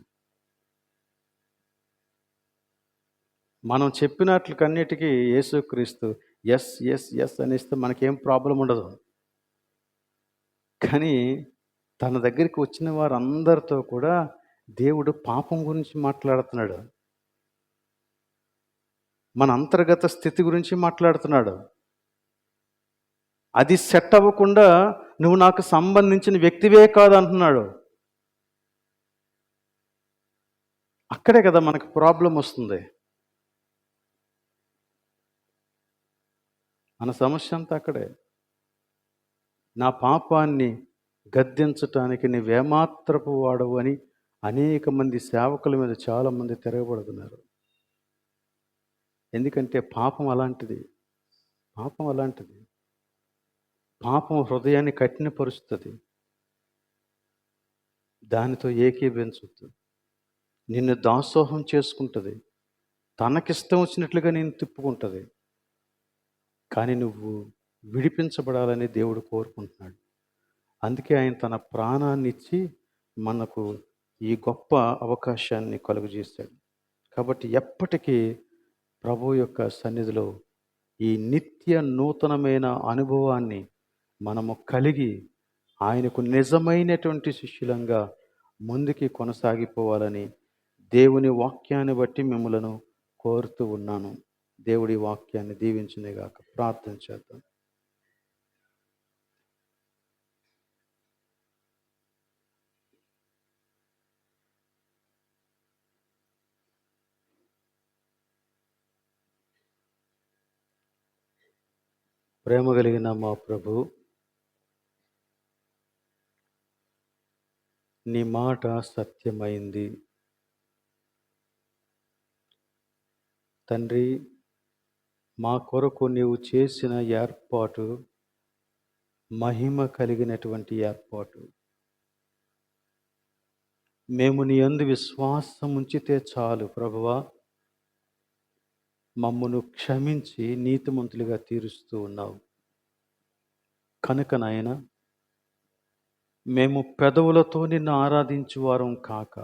మనం చెప్పినట్లకన్నిటికీ యేసుక్రీస్తు ఎస్ ఎస్ ఎస్ అనేస్తే మనకేం ప్రాబ్లం ఉండదు. కానీ తన దగ్గరికి వచ్చిన వారందరితో కూడా దేవుడు పాపం గురించి మాట్లాడుతున్నాడు. మన అంతర్గత స్థితి గురించి మాట్లాడుతున్నాడు. అది సెట్ అవ్వకుండా నువ్వు నాకు సంబంధించిన వ్యక్తివే కాదు అంటున్నాడు. అక్కడే కదా మనకు ప్రాబ్లం వస్తుంది. మన సమస్య అంతా అక్కడే. నా పాపాన్ని గద్దించటానికి నువ్వేమాత్రపు వాడవు అని అనేక మంది సేవకుల మీద చాలామంది తిరగబడుతున్నారు. ఎందుకంటే పాపం అలాంటిది. పాపం అలాంటిది. పాపం హృదయాన్ని కఠినపరుస్తుంది. దానితో ఏకీభవించొద్దు. నిన్ను దాసోహం చేసుకుంటుంది. తనకిష్టం వచ్చినట్లుగా నేను తిప్పుకుంటుంది. కానీ నువ్వు విడిపించబడాలని దేవుడు కోరుకుంటున్నాడు. అందుకే ఆయన తన ప్రాణాన్ని ఇచ్చి మనకు ఈ గొప్ప అవకాశాన్ని కలుగజేశాడు. కాబట్టి ఎప్పటికీ ప్రభు యొక్క సన్నిధిలో ఈ నిత్య నూతనమైన అనుభవాన్ని మనము కలిగి ఆయనకు నిజమైనటువంటి శిష్యులంగా ముందుకి కొనసాగిపోవాలని దేవుని వాక్యాన్ని బట్టి మిమ్మలను కోరుతూ ఉన్నాను. దేవుడి వాక్యాన్ని దీవించునుగాక. ప్రార్థన చేద్దాం. ప్రేమ కలిగిన మా ప్రభు, నీ మాట సత్యమైంది తండ్రి. మా కొరకు నీవు చేసిన ఏర్పాటు మహిమ కలిగినటువంటి ఏర్పాటు. మేము నీ యందు విశ్వాసం ఉంచితే చాలు ప్రభువా, మమ్మను క్షమించి నీతిమంతులుగా తీరుస్తూ ఉన్నావు. కనుక నాయన, మేము పెదవులతో నిన్ను ఆరాధించువారం కాక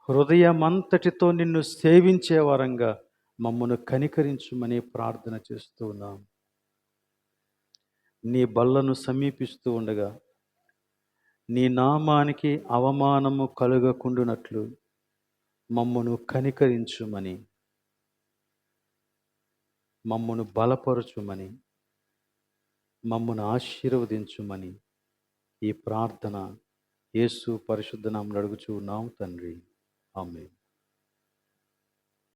హృదయమంతటితో నిన్ను సేవించే వారంగా మమ్మను కనికరించుమని ప్రార్థన చేస్తూ ఉన్నాం. నీ బల్లను సమీపిస్తూ ఉండగా నీ నామానికి అవమానము కలుగకుండునట్లు మమ్మను కనికరించుమని, మమ్మను బలపరచుమని, మమ్మను ఆశీర్వదించుమని ఈ ప్రార్థన యేసు పరిశుద్ధ నామములో అడుగుచూ ఉన్నాం తండ్రి. ఆమేన్.